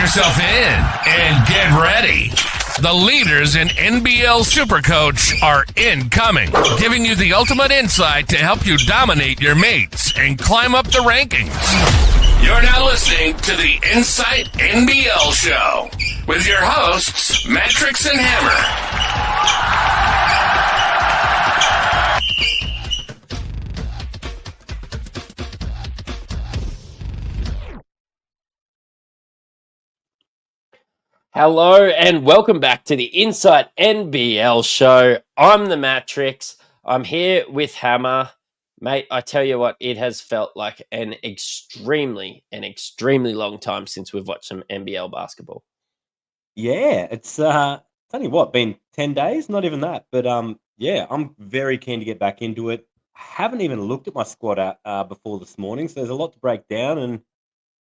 yourself in and get ready. The leaders in NBL Supercoach are incoming, giving you the ultimate insight to help you dominate your mates and climb up the rankings. You're now listening to the Insight NBL Show with your hosts, Matrix and Hammer. Hello and welcome back to the Insight NBL Show. I'm the Matrix. I'm here with Hammer. Mate, I tell you what, it has felt like an extremely long time since we've watched some NBL basketball. Yeah, it's only been 10 days, not even that. But yeah, I'm very keen to get back into it. I haven't even looked at my squad before this morning, so there's a lot to break down, and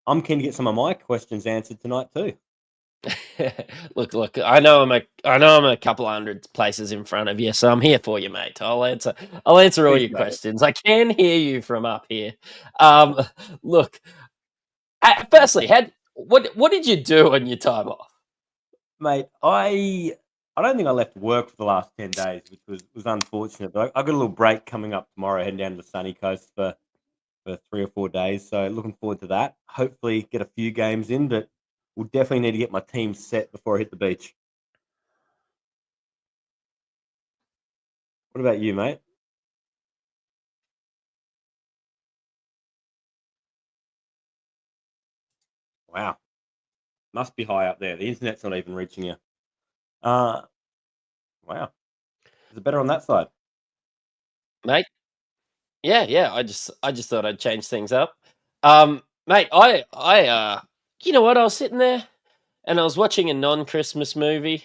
I'm keen to get some of my questions answered tonight too. Look. I know I'm a couple hundred places in front of you, so I'm here for you, mate. I'll answer all your questions. I can hear you from up here. Look. Firstly, what did you do on your time off, mate? I don't think I left work for the last 10 days, which was unfortunate. But I got a little break coming up tomorrow, heading down to the sunny coast for 3 or 4 days. So looking forward to that. Hopefully, get a few games in, but we'll definitely need to get my team set before I hit the beach. What about you, mate? Wow. Must be high up there. The internet's not even reaching you. Wow. Is it better on that side? mate? Yeah. I just thought I'd change things up. Mate, I you know what? I was sitting there and I was watching a non-Christmas movie,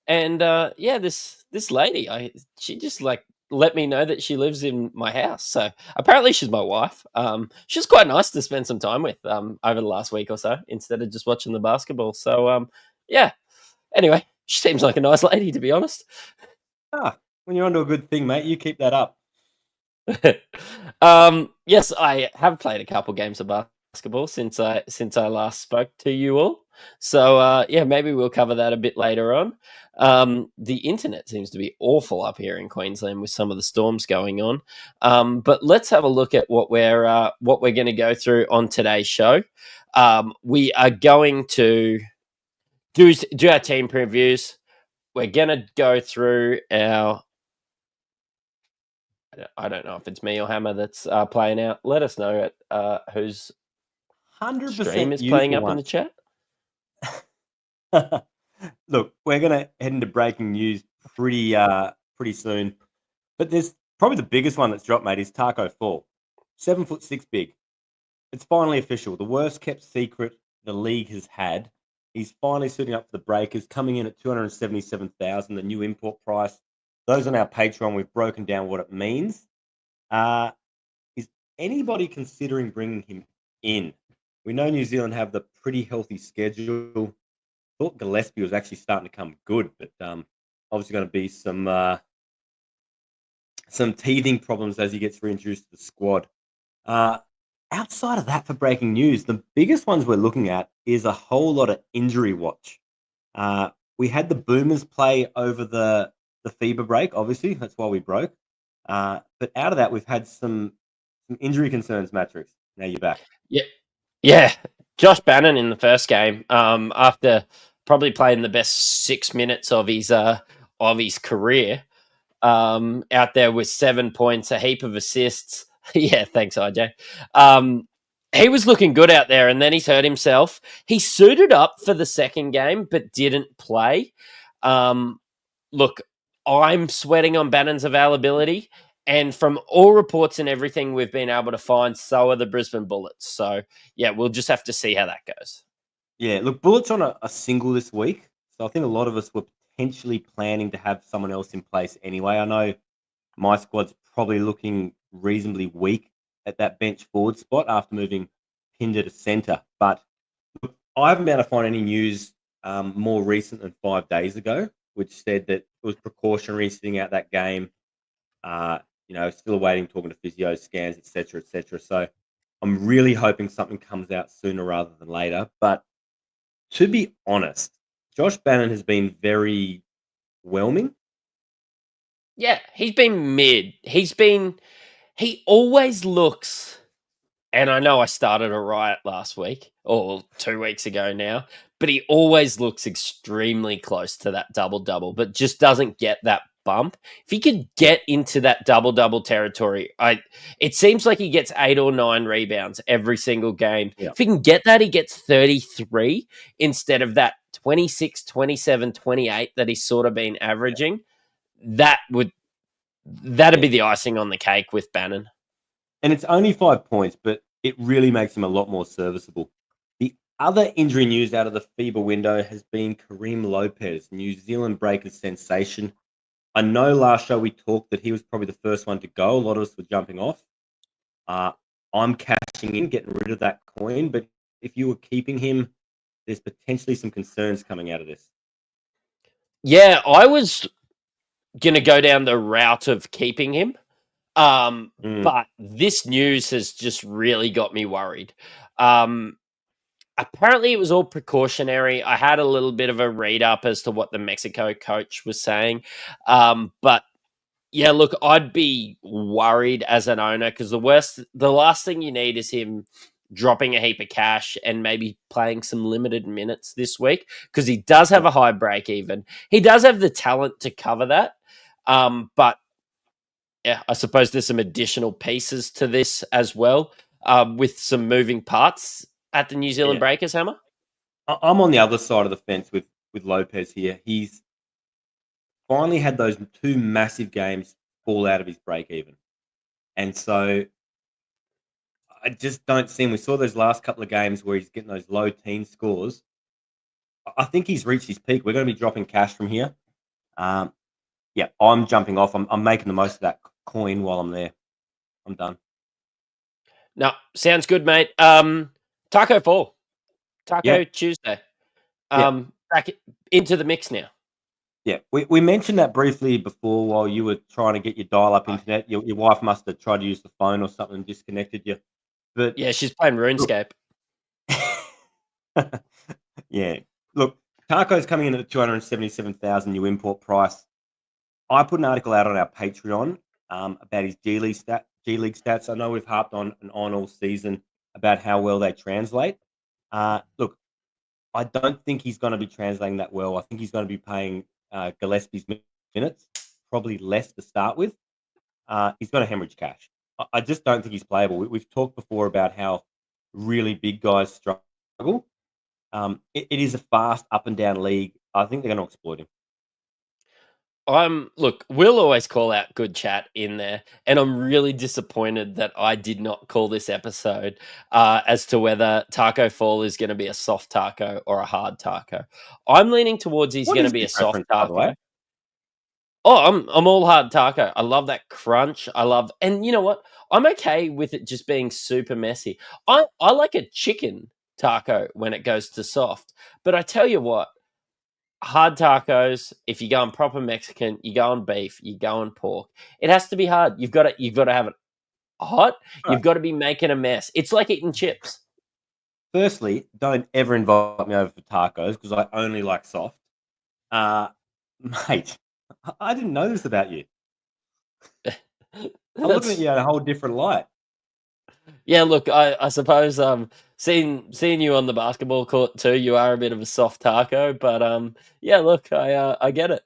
and this lady, she just let me know that she lives in my house. So apparently she's my wife. She's quite nice to spend some time with over the last week or so instead of just watching the basketball. So yeah. Anyway, she seems like a nice lady, to be honest. When you're onto a good thing, mate, you keep that up. Yes, I have played a couple games of basketball since I last spoke to you all. So yeah, maybe we'll cover that a bit later on. The internet seems to be awful up here in Queensland with some of the storms going on. But let's have a look at what we're going to go through on today's show. We are going to do our team previews. We're going to go through our... I don't know if it's me or Hammer that's playing out. Let us know whose 100% stream is playing up in the chat. Look, we're going to head into breaking news pretty soon. But there's probably the biggest one that's dropped, mate, is Taco Fall. 7'6" big. It's finally official. The worst kept secret the league has had. He's finally suiting up for the Breakers, coming in at $277,000, the new import price. Those on our Patreon, we've broken down what it means. Is anybody considering bringing him in? We know New Zealand have the pretty healthy schedule. Thought Gillespie was actually starting to come good, but obviously going to be some teething problems as he gets reintroduced to the squad. Outside of that, for breaking news, the biggest ones we're looking at is a whole lot of injury watch. We had the Boomers play over the FIBA break, obviously. That's why we broke. But out of that, we've had some injury concerns, Matrix. Now you're back. Yeah. Josh Bannon in the first game, after probably playing the best 6 minutes of his career, out there with 7 points, a heap of assists. Yeah, thanks, IJ. He was looking good out there, and then he's hurt himself. He suited up for the second game, but didn't play. Look, I'm sweating on Bannon's availability, and from all reports and everything we've been able to find, so are the Brisbane Bullets. So, yeah, we'll just have to see how that goes. Yeah, look, Bullets on a single this week, so I think a lot of us were potentially planning to have someone else in place anyway. I know my squad's probably looking reasonably weak at that bench forward spot after moving Pinder to centre, but look, I haven't been able to find any news more recent than 5 days ago, which said that it was precautionary sitting out that game. Still awaiting talking to physio scans, etc., etc. So I'm really hoping something comes out sooner rather than later. But to be honest, Josh Bannon has been very whelming. Yeah, he's been mid. He always looks, and I know I started a riot last week or 2 weeks ago now, but he always looks extremely close to that double-double, but just doesn't get that bump. If he could get into that double-double territory, it seems like he gets 8 or 9 rebounds every single game. Yeah. If he can get that, he gets 33 instead of that 26, 27, 28 that he's sort of been averaging. That'd be the icing on the cake with Bannon. And it's only 5 points, but it really makes him a lot more serviceable. The other injury news out of the FIBA window has been Kareem Lopez, New Zealand Breakers sensation. I know last show we talked that he was probably the first one to go. A lot of us were jumping off. I'm cashing in, getting rid of that coin. But if you were keeping him, there's potentially some concerns coming out of this. Yeah, I was going to go down the route of keeping him. But this news has just really got me worried. Apparently it was all precautionary. I had a little bit of a read up as to what the Mexico coach was saying. But yeah, look, I'd be worried as an owner because the last thing you need is him dropping a heap of cash and maybe playing some limited minutes this week because he does have a high break even. He does have the talent to cover that. But yeah, I suppose there's some additional pieces to this as well, with some moving parts at the New Zealand Breakers, Hammer. I'm on the other side of the fence with Lopez here. He's finally had those 2 massive games fall out of his break even. And so I just don't see him. We saw those last couple of games where he's getting those low teen scores. I think he's reached his peak. We're going to be dropping cash from here. Yeah, I'm jumping off. I'm making the most of that coin while I'm there. I'm done. No, sounds good, mate. Taco Fall. Taco Tuesday. Back into the mix now. Yeah, we mentioned that briefly before while you were trying to get your dial-up internet. Your wife must have tried to use the phone or something and disconnected you. But yeah, she's playing RuneScape. Yeah. Look, Taco's coming in at the 277,000 new import price. I put an article out on our Patreon about his G League stats. I know we've harped on and on all season about how well they translate. Look, I don't think he's going to be translating that well. I think he's going to be paying Gillespie's minutes, probably less to start with. He's going to hemorrhage cash. I just don't think he's playable. We've talked before about how really big guys struggle. It is a fast up and down league. I think they're going to exploit him. Look, we'll always call out good chat in there, and I'm really disappointed that I did not call this episode as to whether Taco Fall is going to be a soft taco or a hard taco. I'm leaning towards he's going to be a soft taco. Oh, I'm all hard taco. I love that crunch. And you know what? I'm okay with it just being super messy. I like a chicken taco when it goes to soft, but I tell you what. Hard tacos, if you're going proper Mexican, you go on beef, you go on pork. It has to be hard. You've got to have it hot. Right. You've got to be making a mess. It's like eating chips. Firstly, don't ever invite me over for tacos because I only like soft. Mate, I didn't know this about you. I'm looking at you in a whole different light. Yeah, look, I suppose seeing you on the basketball court too, you are a bit of a soft taco, but yeah, look, I get it.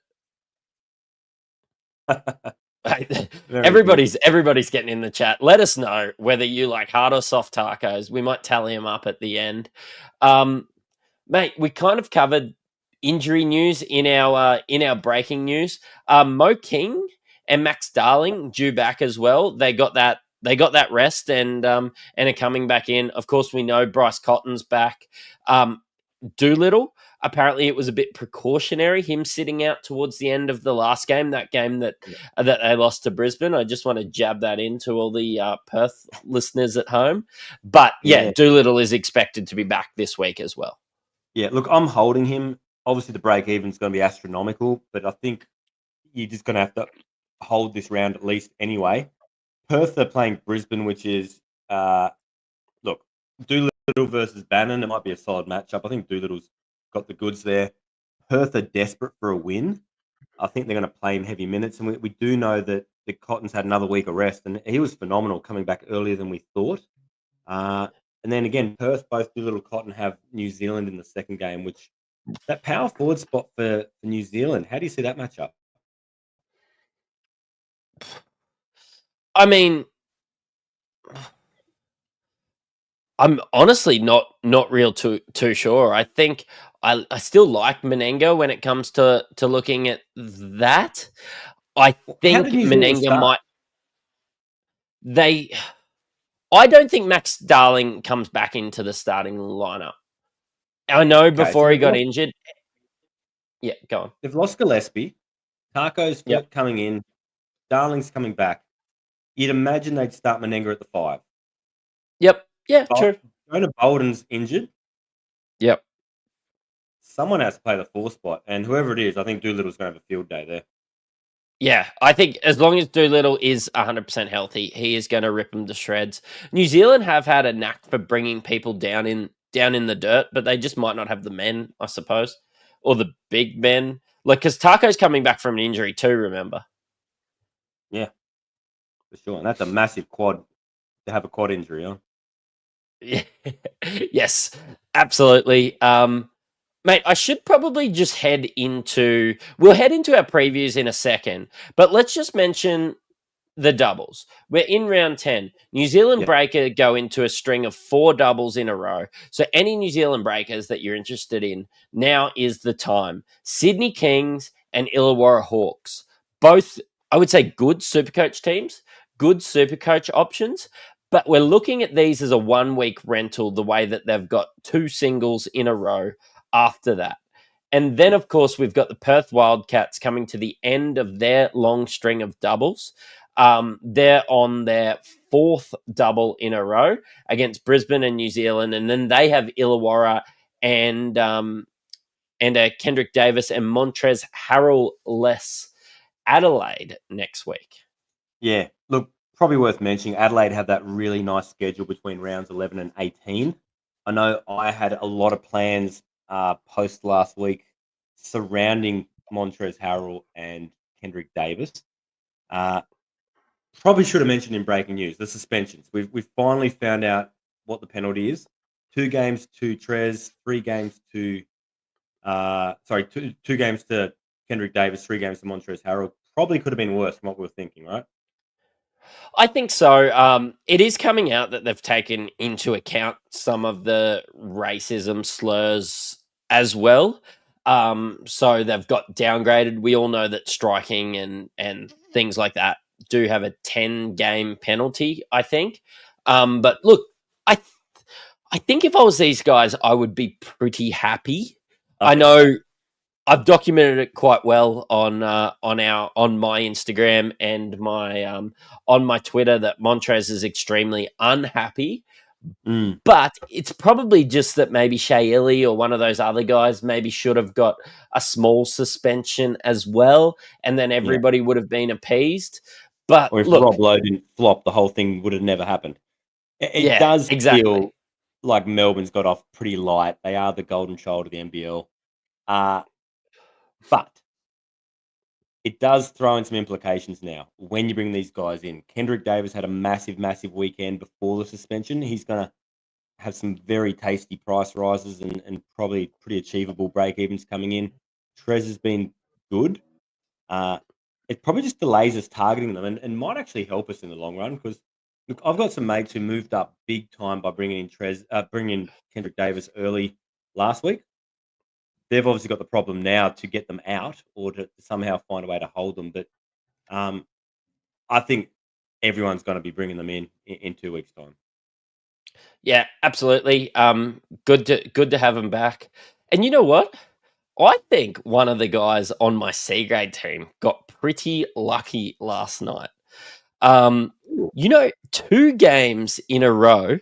Everybody's getting in the chat. Let us know whether you like hard or soft tacos. We might tally them up at the end. Mate, we kind of covered injury news in our breaking news. Mo King and Max Darling due back as well. They got that rest and are coming back in. Of course, we know Bryce Cotton's back. Doolittle, apparently it was a bit precautionary, him sitting out towards the end of the last game, that game that they lost to Brisbane. I just want to jab that into all the Perth listeners at home. But yeah, Doolittle is expected to be back this week as well. Yeah, look, I'm holding him. Obviously, the break even is going to be astronomical, but I think you're just going to have to hold this round at least anyway. Perth are playing Brisbane, which is, look, Doolittle versus Bannon. It might be a solid matchup. I think Doolittle's got the goods there. Perth are desperate for a win. I think they're going to play him heavy minutes, and we do know that the Cotton's had another week of rest, and he was phenomenal coming back earlier than we thought. And then again, Perth, both Doolittle Cotton have New Zealand in the second game, which that power forward spot for New Zealand. How do you see that matchup? I mean, I'm honestly not real too sure. I think I still like Menenga when it comes to looking at that. I How think did New Zealand Menenga start? might they. I don't think Max Darling comes back into the starting lineup. I know Okay, so before he got injured. Yeah, go on. they've lost Gillespie. Taco's Yep. coming in. Darling's coming back. You'd imagine they'd start Menenga at the 5. Yep. Yeah, true. Jonah Bolden's injured. Yep. Someone has to play the 4 spot, and whoever it is, I think Doolittle's going to have a field day there. Yeah, I think as long as Doolittle is 100% healthy, he is going to rip them to shreds. New Zealand have had a knack for bringing people down in the dirt, but they just might not have the men, I suppose, or the big men. Like, because Taco's coming back from an injury too, remember? Yeah, for sure. And that's a massive quad to have a quad injury on. Yeah. Yes, absolutely. Mate, I should probably just we'll head into our previews in a second, but let's just mention the doubles. We're in round 10. New Zealand Yeah. Breaker go into a string of 4 doubles in a row. So any New Zealand Breakers that you're interested in, now is the time. Sydney Kings and Illawarra Hawks. Both, I would say, good Supercoach teams, good Supercoach options. But we're looking at these as a 1-week rental, the way that they've got 2 singles in a row after that. And then, of course, we've got the Perth Wildcats coming to the end of their long string of doubles. They're on their 4th double in a row against Brisbane and New Zealand. And then they have Illawarra and Kendrick Davis and Montrez Harrell-less Adelaide next week. Yeah, look, probably worth mentioning, Adelaide have that really nice schedule between rounds 11 and 18. I know I had a lot of plans post last week surrounding Montrez Harrell and Kendrick Davis. Probably should have mentioned in breaking news the suspensions. We've finally found out what the penalty is. 2 games to Trez, 3 games to two games to Kendrick Davis, 3 games to Montrez Harrell. Probably could have been worse from what we were thinking, right? I think so. It is coming out that they've taken into account some of the racism slurs as well. So they've got downgraded. We all know that striking and things like that do have a 10-game penalty, I think. But look, I think if I was these guys, I would be pretty happy. I know I've documented it quite well on my Instagram and my on my Twitter that Montrez is extremely unhappy. But it's probably just that maybe Shea Illy or one of those other guys maybe should have got a small suspension as well, and then everybody would have been appeased. But or if look, Rob Lowe didn't flop, the whole thing would have never happened. It yeah, does exactly. feel like Melbourne's got off pretty light. They are the golden child of the NBL. But it does throw in some implications now when you bring these guys in. Kendrick Davis had a massive, massive weekend before the suspension. He's going to have some very tasty price rises and probably pretty achievable break-evens coming in. Trez has been good. It probably just delays us targeting them and might actually help us in the long run because, look, I've got some mates who moved up big time by bringing in Kendrick Davis early last week. They've obviously got the problem now to get them out or to somehow find a way to hold them. But I think everyone's going to be bringing them in 2 weeks' time. Yeah, absolutely. Good to have him back. And you know what? I think one of the guys on my C grade team got pretty lucky last night. 2 games in a row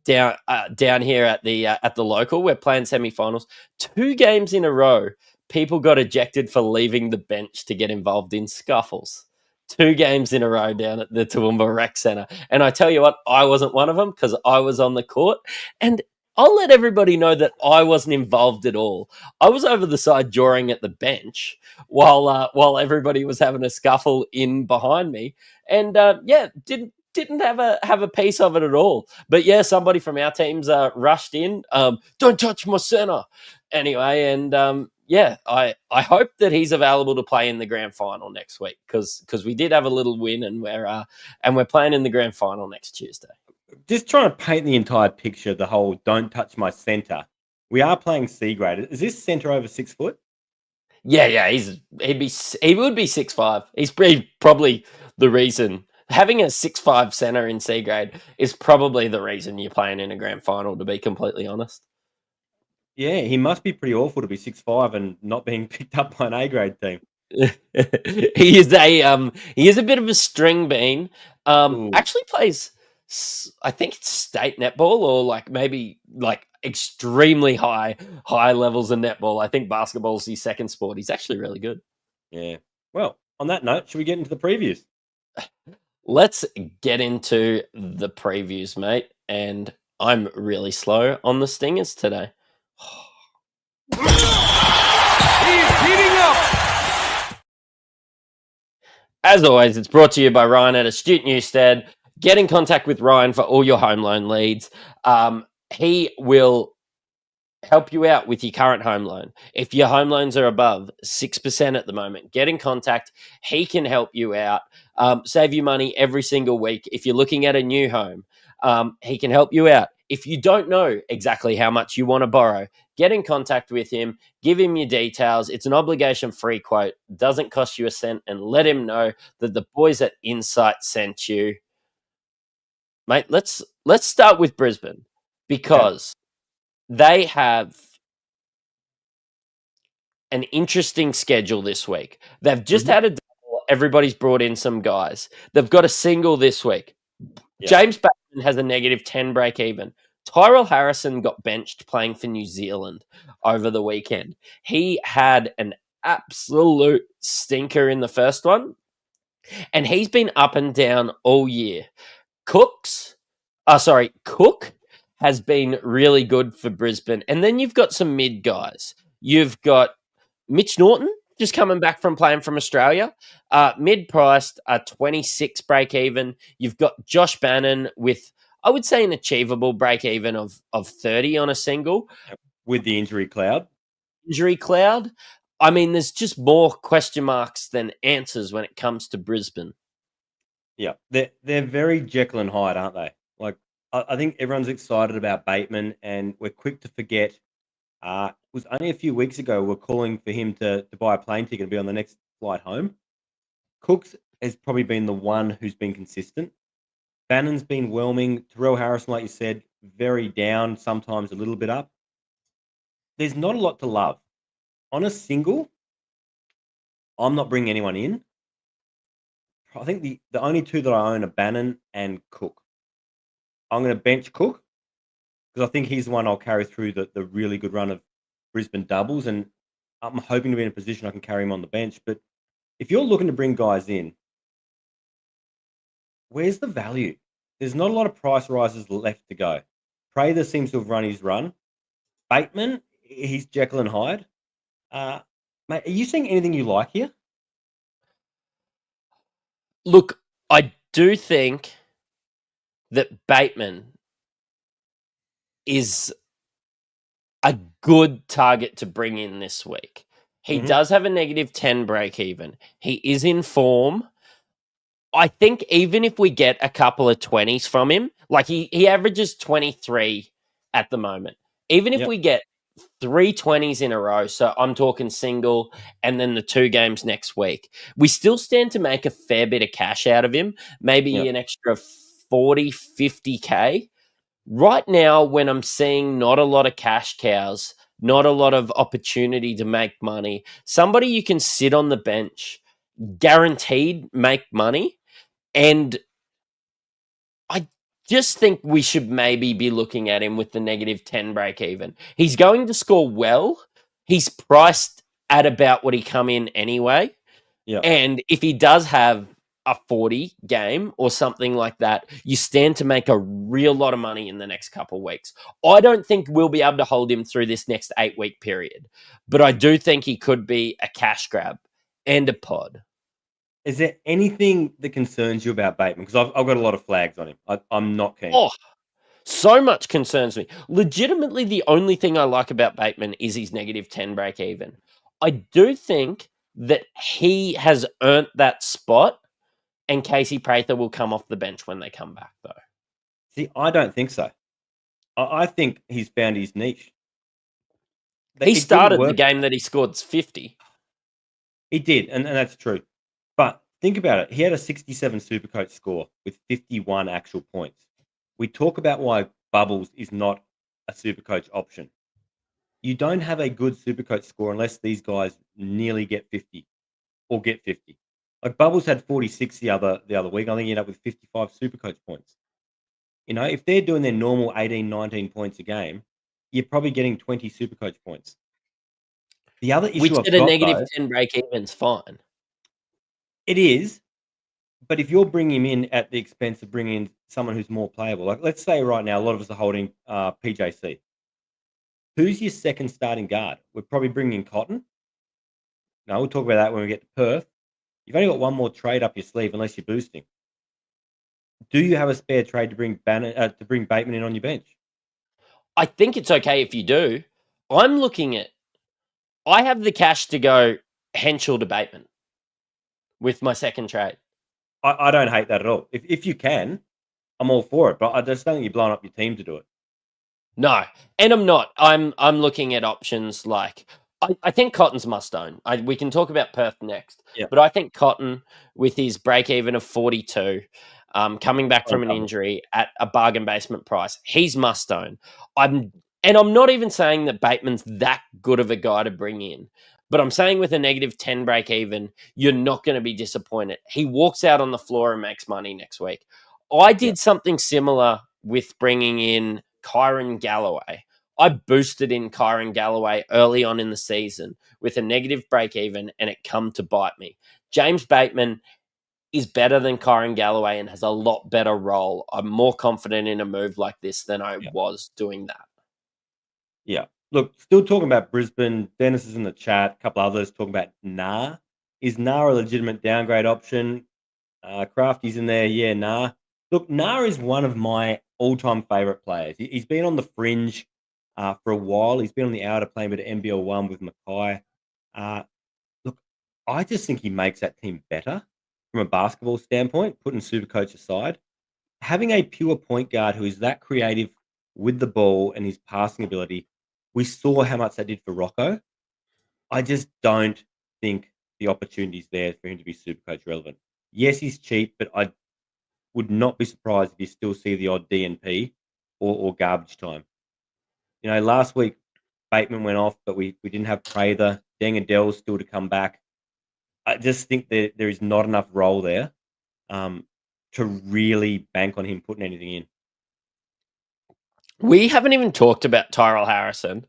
down here at the local. We're playing semi-finals. 2 games in a row, people got ejected for leaving the bench to get involved in scuffles. 2 games in a row down at the Toowoomba Rec Centre. And I tell you what, I wasn't one of them because I was on the court. And I'll let everybody know that I wasn't involved at all. I was over the side drawing at the bench while everybody was having a scuffle in behind me, and didn't have a piece of it at all. But yeah, somebody from our teams rushed in. Don't touch my center, anyway, and I hope that he's available to play in the grand final next week because we did have a little win, and we're playing in the grand final next Tuesday. Just trying to paint the entire picture, the whole don't touch my centre. We are playing C grade. Is this centre over 6 foot? Yeah, he would be 6'5". He's probably the reason having a 6'5" center in C grade is probably the reason you're playing in a grand final. To be completely honest, Yeah, he must be pretty awful to be 6'5" and not being picked up by an A grade team. he is a bit of a string bean. Actually plays, I think it's state netball or like maybe like extremely high levels of netball. I think basketball's his second sport. He's actually really good. Yeah. Well, on that note, should we get into the previews? Let's get into the previews, mate. And I'm really slow on the stingers today. He's heating up. As always, it's brought to you by Ryan at Astute Newstead. Get in contact with Ryan for all your home loan leads. He will help you out with your current home loan. If your home loans are above 6% at the moment, get in contact. He can help you out. Save you money every single week. If you're looking at a new home, he can help you out. If you don't know exactly how much you want to borrow, get in contact with him, give him your details. It's an obligation-free quote. Doesn't cost you a cent, and let him know that the boys at Insight sent you. Mate, let's start with Brisbane because they have an interesting schedule this week. They've just had a double. Everybody's brought in some guys. They've got a single this week. Yeah. James Bateman has a -10 break even. Tyrell Harrison got benched playing for New Zealand over the weekend. He had an absolute stinker in the first one, and he's been up and down all year. Cook has been really good for Brisbane. And then you've got some mid guys. You've got Mitch Norton, just coming back from playing from Australia, mid-priced, 26 break-even. You've got Josh Bannon with, I would say, an achievable break-even of 30 on a single. With the injury cloud? I mean, there's just more question marks than answers when it comes to Brisbane. Yeah, they're very Jekyll and Hyde, aren't they? Like, I think everyone's excited about Bateman, and we're quick to forget. It was only a few weeks ago we're calling for him to buy a plane ticket and be on the next flight home. Cooks has probably been the one who's been consistent. Bannon's been whelming. Tyrell Harrison, like you said, very down, sometimes a little bit up. There's not a lot to love. On a single, I'm not bringing anyone in. I think the only two that I own are Bannon and Cook. I'm going to bench Cook because I think he's the one I'll carry through the really good run of Brisbane doubles, and I'm hoping to be in a position I can carry him on the bench. But if you're looking to bring guys in, where's the value? There's not a lot of price rises left to go. Prather seems to have run his run. Bateman, he's Jekyll and Hyde. Mate, are you seeing anything you like here? Look, I do think that Bateman is a good target to bring in this week. He does have a -10 break even. He is in form. I think even if we get a couple of 20s from him, like he averages 23 at the moment. Even if we get 3 20s in a row, so I'm talking single and then the 2 games next week, we still stand to make a fair bit of cash out of him, maybe an extra 40, 50K. Right now, when I'm seeing not a lot of cash cows, not a lot of opportunity to make money, somebody you can sit on the bench, guaranteed make money, and I just think we should maybe be looking at him with the -10 break even. He's going to score well. He's priced at about what he come in anyway. Yeah. And if he does have a 40 game or something like that, you stand to make a real lot of money in the next couple of weeks. I don't think we'll be able to hold him through this next 8-week period, but I do think he could be a cash grab and a pod. Is there anything that concerns you about Bateman? Because I've got a lot of flags on him. I'm not keen. Oh, so much concerns me. Legitimately, the only thing I like about Bateman is his -10 break even. I do think that he has earned that spot, and Casey Prather will come off the bench when they come back, though. See, I don't think so. I think he's found his niche. He It didn't started the work. game that he scored 50. He did, and that's true. But think about it. He had a 67 Supercoach score with 51 actual points. We talk about why Bubbles is not a Supercoach option. You don't have a good Supercoach score unless these guys nearly get 50 or get 50. Like Bubbles had 46 the other week. I think he ended up with 55 Supercoach points. You know, if they're doing their normal 18, 19 points a game, you're probably getting 20 Supercoach points. The other Which issue I've at a got, though, -10 break even's fine. it is, but if you're bringing him in at the expense of bringing in someone who's more playable, like let's say right now, a lot of us are holding PJC. Who's your second starting guard? We're probably bringing in Cotton. No, we'll talk about that when we get to Perth. You've only got one more trade up your sleeve unless you're boosting. Do you have a spare trade to bring Bateman in on your bench? I think it's okay if you do. I'm looking at... I have the cash to go Henschel to Bateman with my second trade. I don't hate that at all. If you can, I'm all for it. But I just don't think you're blowing up your team to do it. No, and I'm not. I'm looking at options like... I think Cotton's must own. We can talk about Perth next, Yeah. but I think Cotton, with his break even of 42, coming back from an injury at a bargain basement price, he's must own. I'm not even saying that Bateman's that good of a guy to bring in, but I'm saying with a -10 break even, you're not going to be disappointed. He walks out on the floor and makes money next week. I did something similar with bringing in Kyron Galloway. I boosted in Kyron Galloway early on in the season with a negative break even, and it come to bite me. James Bateman is better than Kyron Galloway and has a lot better role. I'm more confident in a move like this than I was doing that. Yeah. Look, still talking about Brisbane. Dennis is in the chat. A couple others talking about Nah. Is Nah a legitimate downgrade option? Crafty's in there. Yeah, Nah. Look, Nah is one of my all-time favourite players. He's been on the fringe for a while. He's been on the outer playing a bit of NBL 1 with Mackay. Look, I just think he makes that team better from a basketball standpoint, putting Supercoach aside. Having a pure point guard who is that creative with the ball and his passing ability, we saw how much that did for Rocco. I just don't think the opportunity's there for him to be Supercoach relevant. Yes, he's cheap, but I would not be surprised if you still see the odd DNP or garbage time. You know, last week Bateman went off, but we didn't have Prather. Deng Adele's still to come back. I just think that there is not enough role there to really bank on him putting anything in. We haven't even talked about Tyrell Harrison,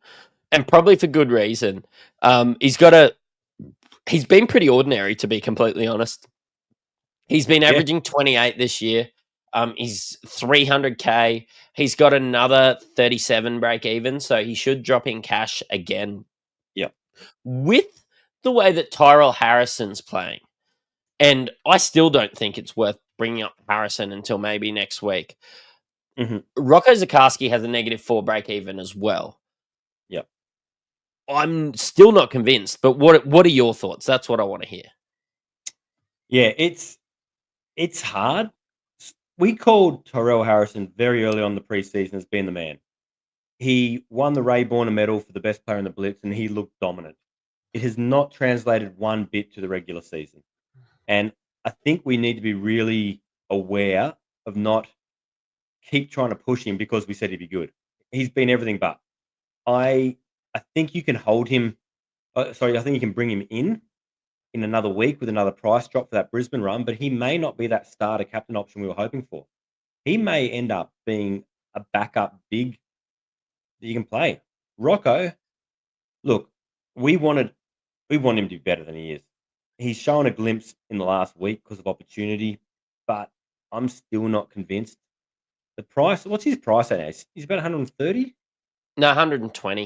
and probably for good reason. He's been pretty ordinary, to be completely honest. He's been averaging 28 this year. He's 300K. He's got another 37 break even, so he should drop in cash again. Yeah. With the way that Tyrell Harrison's playing, and I still don't think it's worth bringing up Harrison until maybe next week. Mm-hmm. Rocco Zikarsky has a -4 break even as well. Yeah. I'm still not convinced, but what are your thoughts? That's what I want to hear. Yeah, it's hard. We called Tyrell Harrison very early on in the preseason as being the man. He won the Ray Borner medal for the best player in the Blitz, and he looked dominant. It has not translated one bit to the regular season. And I think we need to be really aware of not keep trying to push him because we said he'd be good. He's been everything but. I think you can hold him. I think you can bring him in another week with another price drop for that Brisbane run, but he may not be that starter captain option we were hoping for. He may end up being a backup big that you can play. Rocco, look, we want him to be better than he is. he's shown a glimpse in the last week because of opportunity, but I'm still not convinced. The price, what's his price at now? He's about 130, No, 120.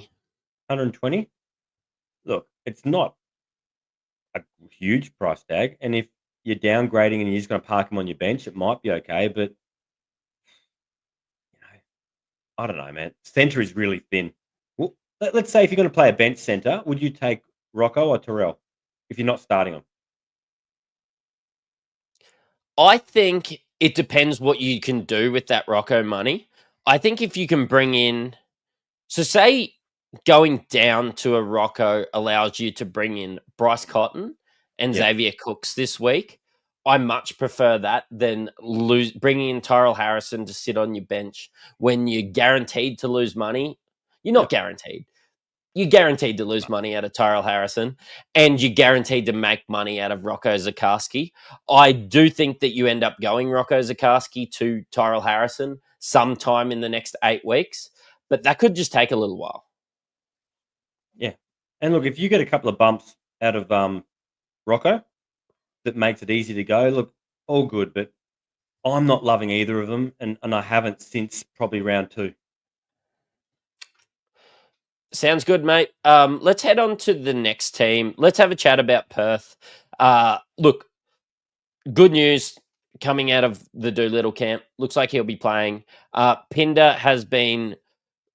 120. Look, it's not a huge price tag, and if you're downgrading and you're just going to park him on your bench, it might be okay. But you know, I don't know, man. Center is really thin. Well, let's say if you're going to play a bench center, would you take Rocco or Terrell if you're not starting them? I think it depends what you can do with that Rocco money. I think if you can bring in, so say going down to a Rocco allows you to bring in Bryce Cotton and Yeah. Xavier Cooks this week. I much prefer that than bringing in Tyrell Harrison to sit on your bench when you're guaranteed to lose money. You're not Yep. guaranteed. You're guaranteed to lose money out of Tyrell Harrison, and you're guaranteed to make money out of Rocco Zikarsky. I do think that you end up going Rocco Zikarsky to Tyrell Harrison sometime in the next 8 weeks, but that could just take a little while. Yeah. And look, if you get a couple of bumps out of Rocco that makes it easy to go, look, all good. But I'm not loving either of them, and I haven't since probably round 2. Sounds good, mate. Let's head on to the next team. Let's have a chat about Perth. Look, good news coming out of the Doolittle camp. Looks like he'll be playing. Pinder has been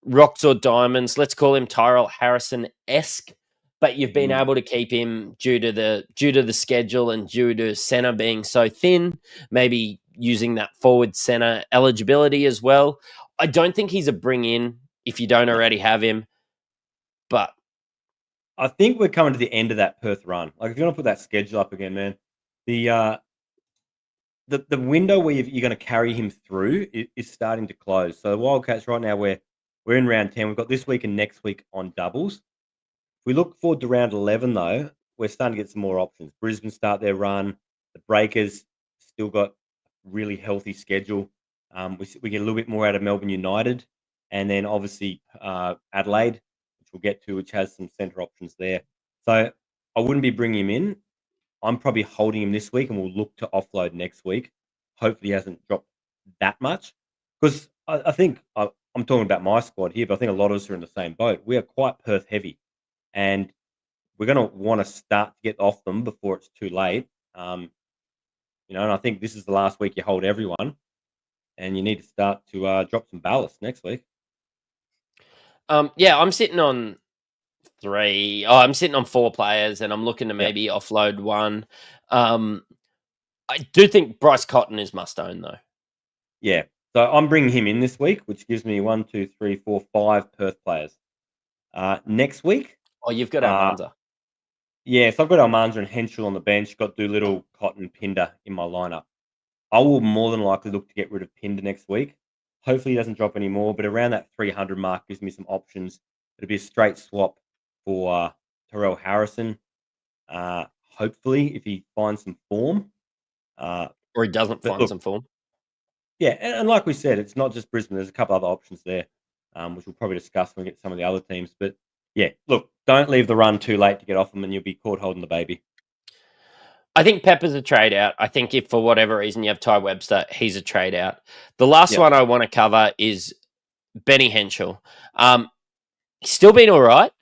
rocks or diamonds. Let's call him Tyrell Harrison-esque. But you've been able to keep him due to the schedule and due to center being so thin. Maybe using that forward center eligibility as well. I don't think he's a bring in if you don't already have him. But I think we're coming to the end of that Perth run. Like, if you want to put that schedule up again, man, the window where you're going to carry him through is starting to close. So the Wildcats right now, we're in round 10. We've got this week and next week on doubles. If we look forward to round 11, though, we're starting to get some more options. Brisbane start their run. The Breakers still got really healthy schedule. We get a little bit more out of Melbourne United. And then, obviously, Adelaide, which we'll get to, which has some centre options there. So I wouldn't be bringing him in. I'm probably holding him this week, and we'll look to offload next week. Hopefully, he hasn't dropped that much. Because I think I'm talking about my squad here, but I think a lot of us are in the same boat. We are quite Perth heavy. And we're going to want to start to get off them before it's too late. And I think this is the last week you hold everyone, and you need to start to drop some ballast next week. I'm sitting on 3. Oh, I'm sitting on 4 players, and I'm looking to maybe offload one. I do think Bryce Cotton is must own, though. Yeah. So I'm bringing him in this week, which gives me 1, 2, 3, 4, 5 Perth players. Next week. Oh, you've got Almanza. Yeah, so I've got Almanza and Henschel on the bench. Got Doolittle, Cotton, Pinder in my lineup. I will more than likely look to get rid of Pinder next week. Hopefully he doesn't drop any more, but around that 300 mark gives me some options. It'll be a straight swap for Tyrell Harrison. Hopefully, if he finds some form. Or he doesn't find some form. Yeah, and like we said, it's not just Brisbane. There's a couple other options there, which we'll probably discuss when we get to some of the other teams. But yeah, look, don't leave the run too late to get off them, and you'll be caught holding the baby. I think Pepper's a trade out. I think if for whatever reason you have Ty Webster, he's a trade out. The last one I want to cover is Benny Henschel. He's still been all right.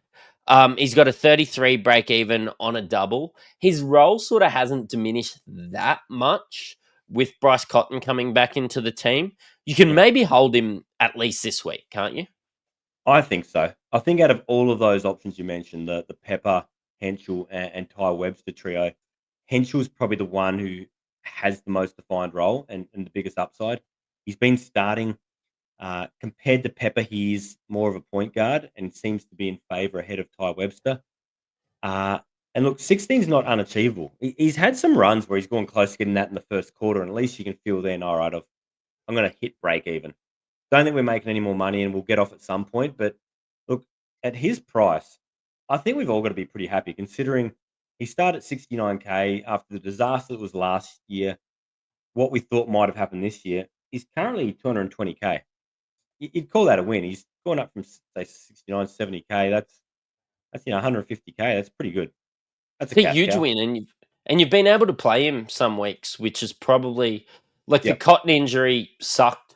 He's got a 33 break even on a double. His role sort of hasn't diminished that much with Bryce Cotton coming back into the team. You can maybe hold him at least this week, can't you? I think so. I think out of all of those options you mentioned, the Pepper, Henschel, and Ty Webster trio, Henschel's probably the one who has the most defined role and the biggest upside. He's been starting. Compared to Pepper, he's more of a point guard and seems to be in favour ahead of Ty Webster. And look, 16 is not unachievable. He's had some runs where he's gone close to getting that in the first quarter, and at least you can feel then, all right, I'm going to hit break even. Don't think we're making any more money, and we'll get off at some point. But look, at his price, I think we've all got to be pretty happy considering he started 69K after the disaster that was last year. What we thought might have happened this year, he's currently 220K. You'd call that a win. He's gone up from say 69, 70K. That's 150K. That's pretty good. That's a huge win, and And you've been able to play him some weeks, which is probably like the Yep. Cotton injury sucked.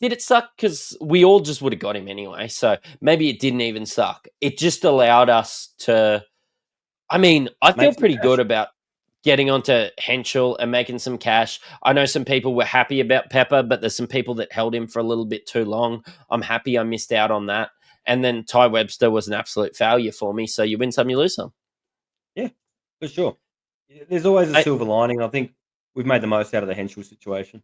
Did it suck? Because we all just would have got him anyway. So maybe it didn't even suck. It just allowed us to. I mean, I feel Make some pretty cash. good about getting onto Henschel and making some cash. I know some people were happy about Pepper, but there's some people that held him for a little bit too long. I'm happy I missed out on that. And then Ty Webster was an absolute failure for me. So you win some, you lose some. Yeah, for sure. There's always a I, silver lining. I think we've made the most out of the Henschel situation.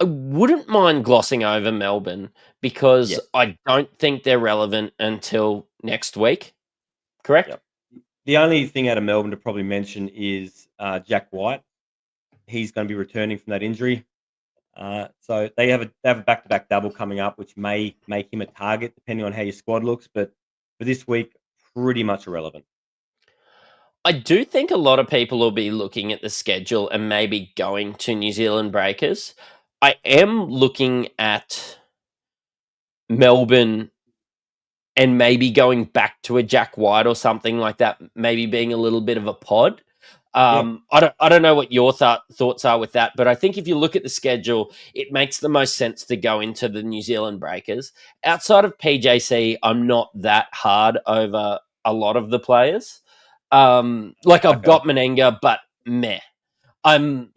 I wouldn't mind glossing over Melbourne because Yeah. I don't think they're relevant until next week. Correct? Yep. The only thing out of Melbourne to probably mention is Jack White. He's going to be returning from that injury. So they have a back-to-back double coming up, which may make him a target depending on how your squad looks. But for this week, pretty much irrelevant. I do think a lot of people will be looking at the schedule and maybe going to New Zealand Breakers. I am looking at Melbourne and maybe going back to a Jack White or something like that, maybe being a little bit of a pod. Yeah. I don't know what your thoughts are with that, but I think if you look at the schedule, it makes the most sense to go into the New Zealand Breakers. Outside of PJC, I'm not that hard over a lot of the players. Like I've Okay. got Menenga, but meh. I'm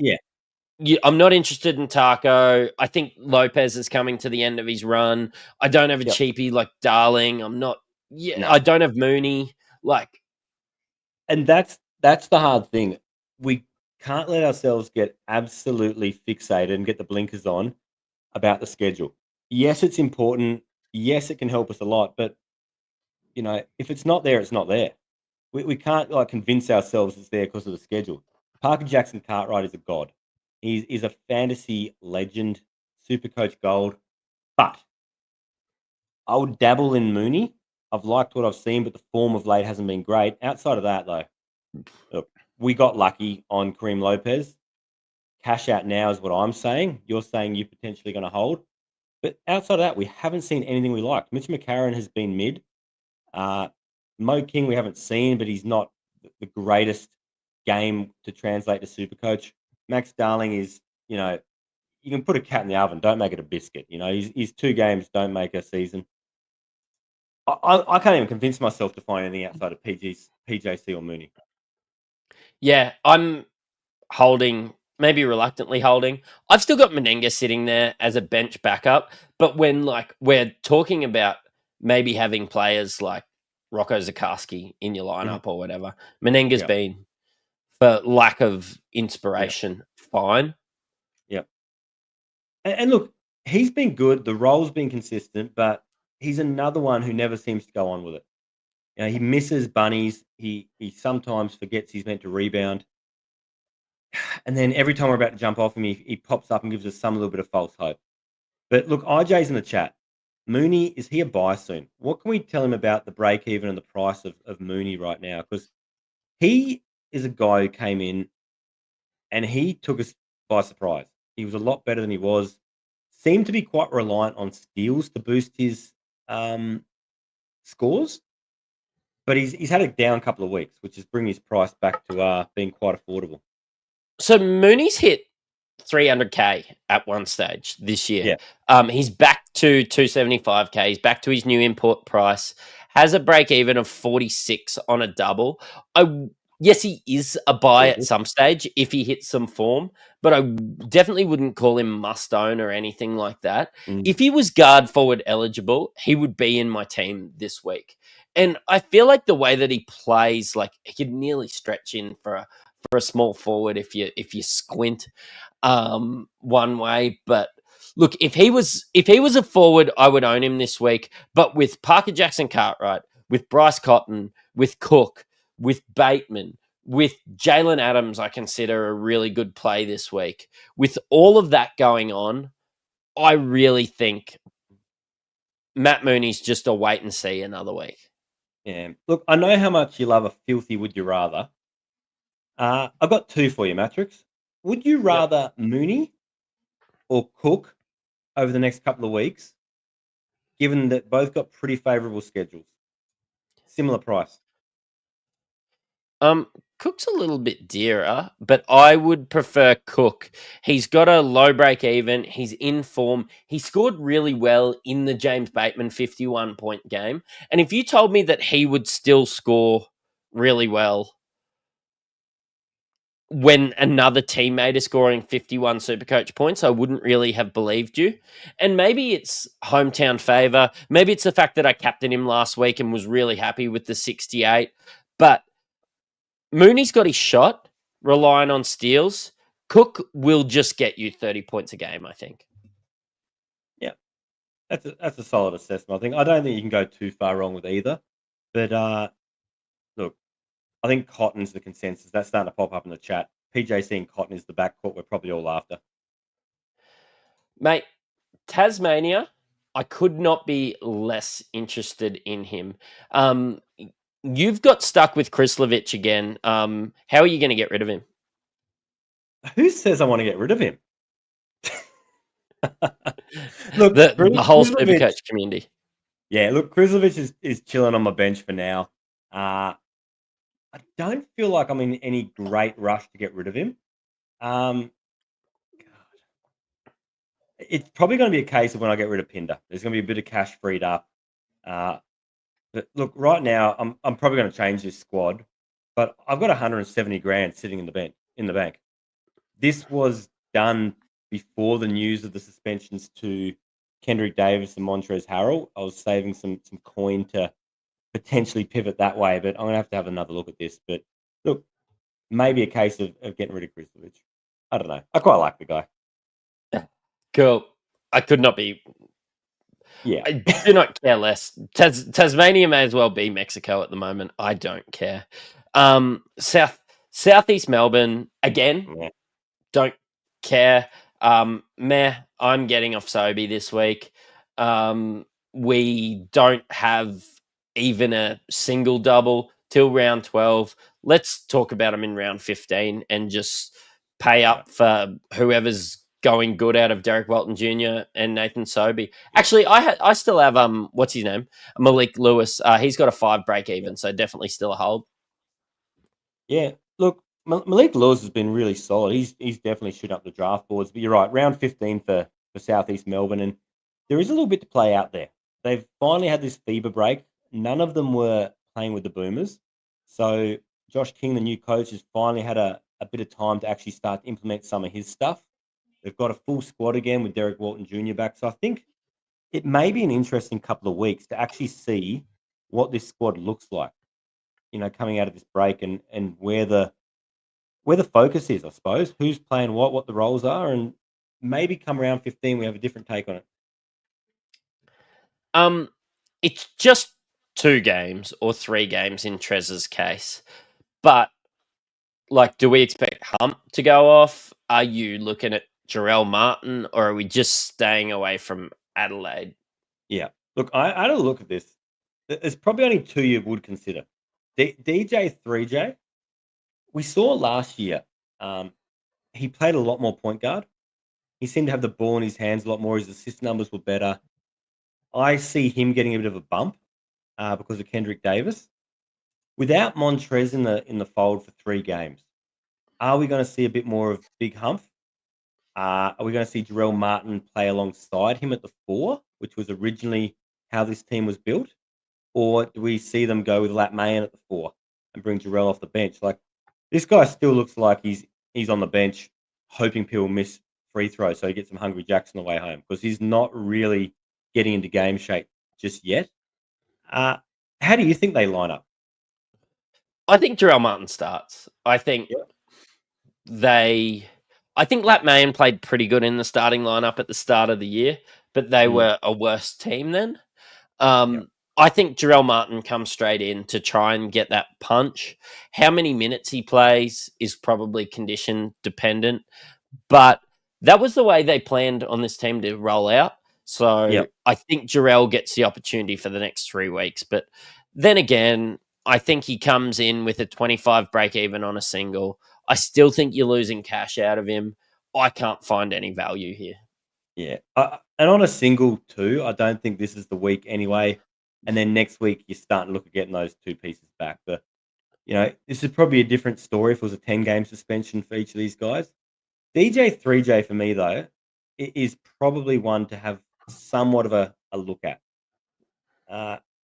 not interested in Taco. I think Lopez is coming to the end of his run. I don't have a Yep. cheapie like Darling. I'm not. Yeah, No. I don't have Mooney. Like, And that's the hard thing. We can't let ourselves get absolutely fixated and get the blinkers on about the schedule. Yes, it's important. Yes, it can help us a lot. But if it's not there, it's not there. We can't convince ourselves it's there because of the schedule. Parker Jackson Cartwright is a god. He's a fantasy legend, Supercoach gold. But I would dabble in Mooney. I've liked what I've seen, but the form of late hasn't been great. Outside of that, though, look, we got lucky on Kareem Lopez. Cash out now is what I'm saying. You're saying you're potentially going to hold. But outside of that, we haven't seen anything we liked. Mitch McCarron has been mid. Mo King we haven't seen, but he's not the greatest game to translate to Supercoach. Max Darling is, you can put a cat in the oven, don't make it a biscuit. His 2 games don't make a season. I can't even convince myself to find anything outside of PJC or Mooney. yeah, I'm holding, maybe reluctantly holding. I've still got Menenga sitting there as a bench backup, but when we're talking about maybe having players like Rocco Zakarsky in your lineup or whatever, Menenga's Yep. been, for lack of inspiration, fine. Yep. And look, he's been good. The role's been consistent, but he's another one who never seems to go on with it. He misses bunnies. He sometimes forgets he's meant to rebound. And then every time we're about to jump off him, he pops up and gives us some little bit of false hope. But look, IJ's in the chat. Mooney, is he a buy soon? What can we tell him about the break even and the price of Mooney right now? Because he is a guy who came in and he took us by surprise. He was a lot better than he was. Seemed to be quite reliant on steals to boost his scores. But he's had a down couple of weeks, which is bringing his price back to being quite affordable. So Mooney's hit 300k at one stage this year. He's back to 275k. He's back to his new import price. Has a break even of 46 on a double. Yes, he is a buy at some stage if he hits some form, but I definitely wouldn't call him must own or anything like that. If he was guard forward eligible, he would be in my team this week. And I feel like the way that he plays, like he could nearly stretch in for a small forward if you squint one way. But look, if he was a forward, I would own him this week. But with Parker Jackson Cartwright, with Bryce Cotton, with Cook, with Bateman, with Jalen Adams, I consider a really good play this week. With all of that going on, I really think Matt Mooney's just a wait and see another week. Yeah. Look, I know how much you love a filthy would you rather. I've got 2 for you, Matrix. Would you rather Mooney or Cook over the next couple of weeks, given that both got pretty favourable schedules? Similar price. Cook's a little bit dearer, but I would prefer Cook. He's got a low break even. He's in form. He scored really well in the James Bateman 51-point game. And if you told me that he would still score really well when another teammate is scoring 51 Supercoach points, I wouldn't really have believed you. And maybe it's hometown favour. Maybe it's the fact that I captained him last week and was really happy with the 68. But Mooney's got his shot, relying on steals. Cook will just get you 30 points a game, I think. Yeah, that's a solid assessment. I don't think you can go too far wrong with either. But look, I think Cotton's the consensus. That's starting to pop up in the chat. PJC and Cotton is the backcourt we're probably all after. Mate, Tasmania, I could not be less interested in him. You've got stuck with Krislovic again. How are you going to get rid of him? Who says I want to get rid of him? Look, the whole Krislovic- Supercoach community. Yeah, look, Krislovic is chilling on my bench for now. I don't feel like I'm in any great rush to get rid of him. God. It's probably going to be a case of when I get rid of Pinder. There's going to be a bit of cash freed up. But look, right now, I'm probably going to change this squad. But I've got 170 grand sitting in the bank. This was done before the news of the suspensions to Kendrick Davis and Montrezl Harrell. I was saving some coin to potentially pivot that way, but I'm going to have another look at this. But look, maybe a case of getting rid of Krislovic. I don't know. I quite like the guy. Cool. I could not be. Yeah. I do not care less. Tasmania may as well be Mexico at the moment. I don't care. Southeast Melbourne again. Yeah. Don't care. Meh. I'm getting off Sobe this week. We don't have even a single double till round 12. Let's talk about them in round 15 and just pay up for whoever's going good out of Derek Walton Jr. and Nathan Sobe. Actually, I still have what's his name? Malik Lewis. He's got a 5 break even, so definitely still a hold. Yeah. Look, Malik Lewis has been really solid. He's definitely shooting up the draft boards. But you're right, round 15 for Southeast Melbourne, and there is a little bit to play out there. They've finally had this FIBA break. None of them were playing with the Boomers. So Josh King, the new coach, has finally had a bit of time to actually start to implement some of his stuff. They've got a full squad again with Derek Walton Jr. back. So I think it may be an interesting couple of weeks to actually see what this squad looks like, coming out of this break and where the focus is, I suppose. Who's playing what the roles are, and maybe come around 15 we have a different take on it. It's just 2 games or 3 games in Trez's case. But do we expect Hump to go off? Are you looking at Jarrell Martin, or are we just staying away from Adelaide? Yeah. Look, I had a look at this. There's probably only 2 you would consider. DJ 3J, we saw last year, he played a lot more point guard. He seemed to have the ball in his hands a lot more. His assist numbers were better. I see him getting a bit of a bump because of Kendrick Davis. Without Montrez in the fold for 3 games, are we going to see a bit more of Big Humph? Are we going to see Jarrell Martin play alongside him at the 4, which was originally how this team was built? Or do we see them go with Lat Mayan at the 4 and bring Jarrell off the bench? This guy still looks like he's on the bench hoping people miss free throws so he gets some hungry jacks on the way home, because he's not really getting into game shape just yet. How do you think they line up? I think Jarrell Martin starts. I think I think Lat Mayan played pretty good in the starting lineup at the start of the year, but they were a worse team then. I think Jarrell Martin comes straight in to try and get that punch. How many minutes he plays is probably condition dependent, but that was the way they planned on this team to roll out. So I think Jarrell gets the opportunity for the next 3 weeks. But then again, I think he comes in with a 25 break even on a single. I still think you're losing cash out of him. I can't find any value here. Yeah. And on a single too, I don't think this is the week anyway. And then next week, you're starting to look at getting those 2 pieces back. This is probably a different story if it was a 10-game suspension for each of these guys. DJ 3J for me, though, is probably one to have somewhat of a look at.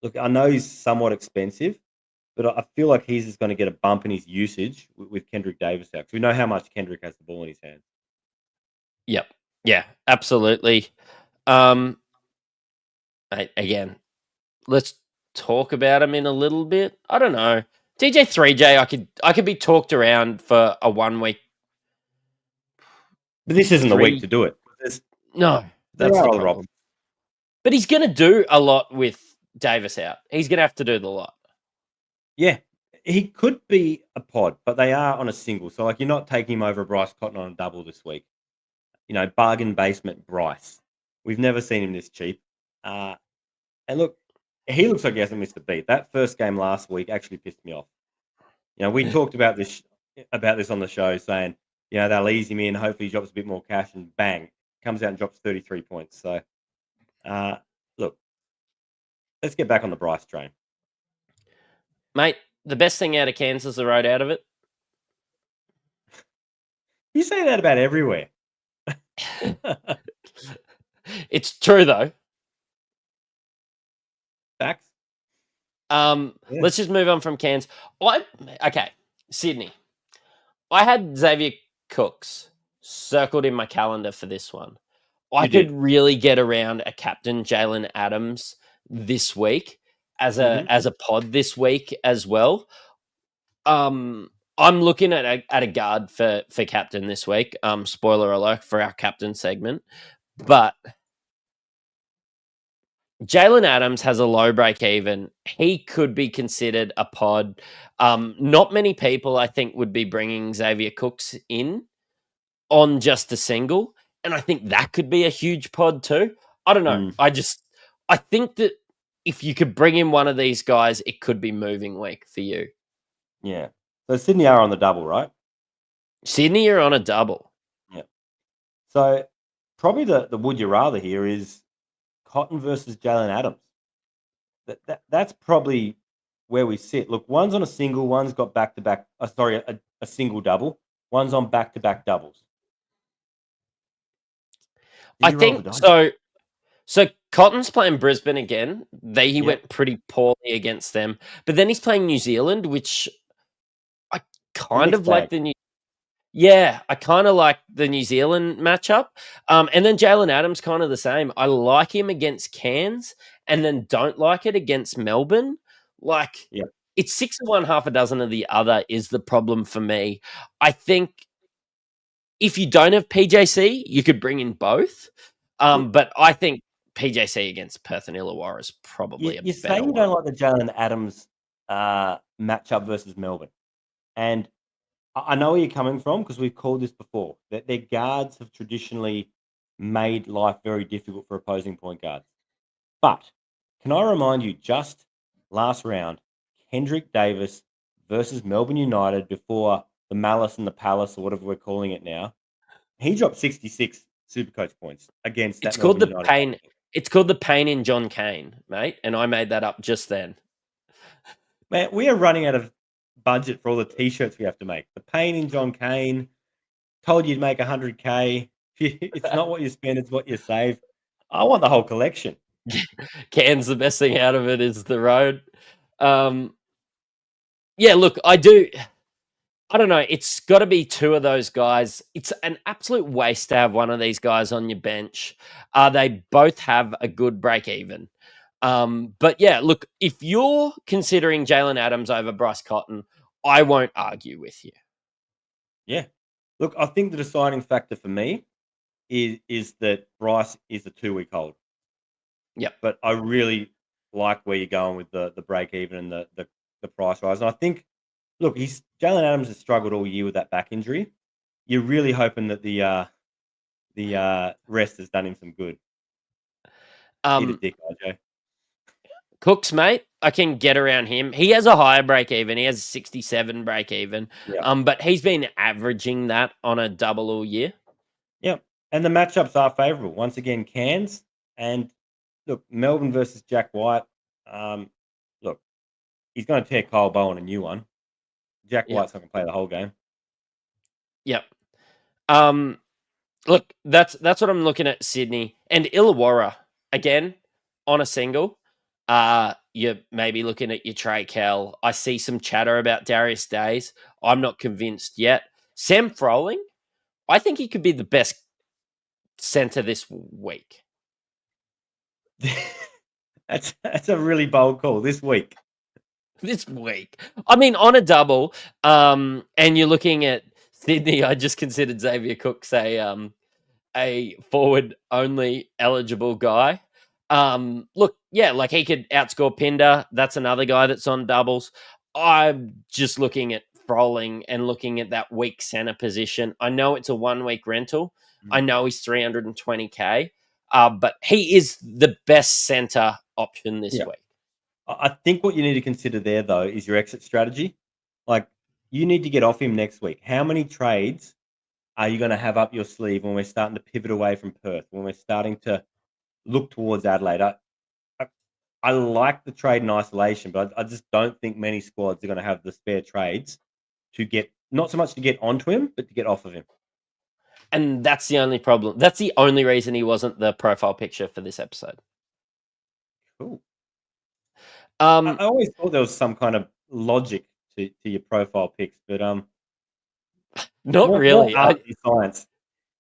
Look, I know he's somewhat expensive, but I feel like he's just going to get a bump in his usage with Kendrick Davis out. 'Cause we know how much Kendrick has the ball in his hands. Yep. Yeah, absolutely. Again, let's talk about him in a little bit. I don't know. DJ 3J, I could be talked around for a 1 week. But this isn't the week Three- to do it. No, There that's are the other problem. options. But he's going to do a lot with Davis out. He's going to have to do the lot. Yeah, he could be a pod, but they are on a single. So, you're not taking him over Bryce Cotton on a double this week. Bargain basement Bryce. We've never seen him this cheap. And look, he looks like he hasn't missed a beat. That first game last week actually pissed me off. We talked about this on the show, saying, they'll ease him in. Hopefully, he drops a bit more cash, and bang, comes out and drops 33 points. So, look, let's get back on the Bryce train. Mate, the best thing out of Kansas, the road out of it. You say that about everywhere. It's true, though. Facts. Let's just move on from Cairns. Okay, Sydney. I had Xavier Cooks circled in my calendar for this one. I could really get around a captain Jalen Adams this week as a pod this week as well. I'm looking at a guard for captain this week. Spoiler alert for our captain segment, but Jalen Adams has a low break even. He could be considered a pod. Not many people, I think, would be bringing Xavier Cooks in on just a single. And I think that could be a huge pod too. I don't know. I think that if you could bring in one of these guys, it could be moving week for you. Yeah. So Sydney are on the double, right? Sydney are on a double. Yeah. So probably the would you rather here is Cotton versus Jalen Adams. That's probably where we sit. Look, one's on a single, one's got back-to-back. A single double. One's on back-to-back doubles. I think so. So Cotton's playing Brisbane again. He went pretty poorly against them, but then he's playing New Zealand, which I kind of like I kind of like the New Zealand matchup. And then Jalen Adams, kind of the same. I like him against Cairns and then don't like it against Melbourne. It's 6 of one, half a dozen of the other is the problem for me. I think if you don't have PJC, you could bring in both. But I think PJC against Perth and Illawarra is probably you say you one. don't like the Jalen Adams matchup versus Melbourne. And I know where you're coming from because we've called this before, that their guards have traditionally made life very difficult for opposing point guards. But can I remind you, just last round, Kendrick Davis versus Melbourne United before the Malice and the Palace, or whatever we're calling it now, he dropped 66 Supercoach points against that. It's called Melbourne the United pain. team. It's called the pain in John Cain, mate, and I made that up just then. Man, we are running out of budget for all the T-shirts we have to make. The pain in John Cain. Told you'd make 100K. It's not what you spend; it's what you save. I want the whole collection. Cairns, the best thing out of it is the road. Look, I do. I don't know. It's got to be two of those guys. It's an absolute waste to have one of these guys on your bench. They both have a good break even. But yeah, look, if you're considering Jalen Adams over Bryce Cotton, I won't argue with you. Yeah. Look, I think the deciding factor for me is that Bryce is a 2-week hold. Yeah. But I really like where you're going with the break even and the price rise. And I think, look, Jalen Adams has struggled all year with that back injury. You're really hoping that the rest has done him some good. Eat a dick, RJ. Cooks, mate, I can get around him. He has a higher break even. He has a 67 break even. Yeah. But he's been averaging that on a double all year. Yep. And the matchups are favourable. Once again, Cairns and look, Melbourne versus Jack White. Look, he's going to tear Kyle Bowen a new one. Jack Yep. White's not going to play the whole game. Yep. Look, that's what I'm looking at, Sydney. And Illawarra, again, on a single. You're maybe looking at your Trey Kell. I see some chatter about Darius Days. I'm not convinced yet. Sam Froling, I think he could be the best centre this week. That's a really bold call this week. This week. I mean, on a double, and you're looking at Sydney, I just considered Xavier Cooks a forward only eligible guy. Look, yeah, like he could outscore Pinder. That's another guy that's on doubles. I'm just looking at Froling and looking at that weak center position. I know it's a 1 week rental. I know he's 320K, but he is the best center option this week. I think what you need to consider there, though, is your exit strategy. Like, you need to get off him next week. How many trades are you going to have up your sleeve when we're starting to pivot away from Perth, when we're starting to look towards Adelaide? I like the trade in isolation, but I just don't think many squads are going to have the spare trades to get, not so much to get onto him, but to get off of him. And that's the only problem. That's the only reason he wasn't the profile picture for this episode. Cool. I always thought there was some kind of logic to your profile picks, but not really. More art than science.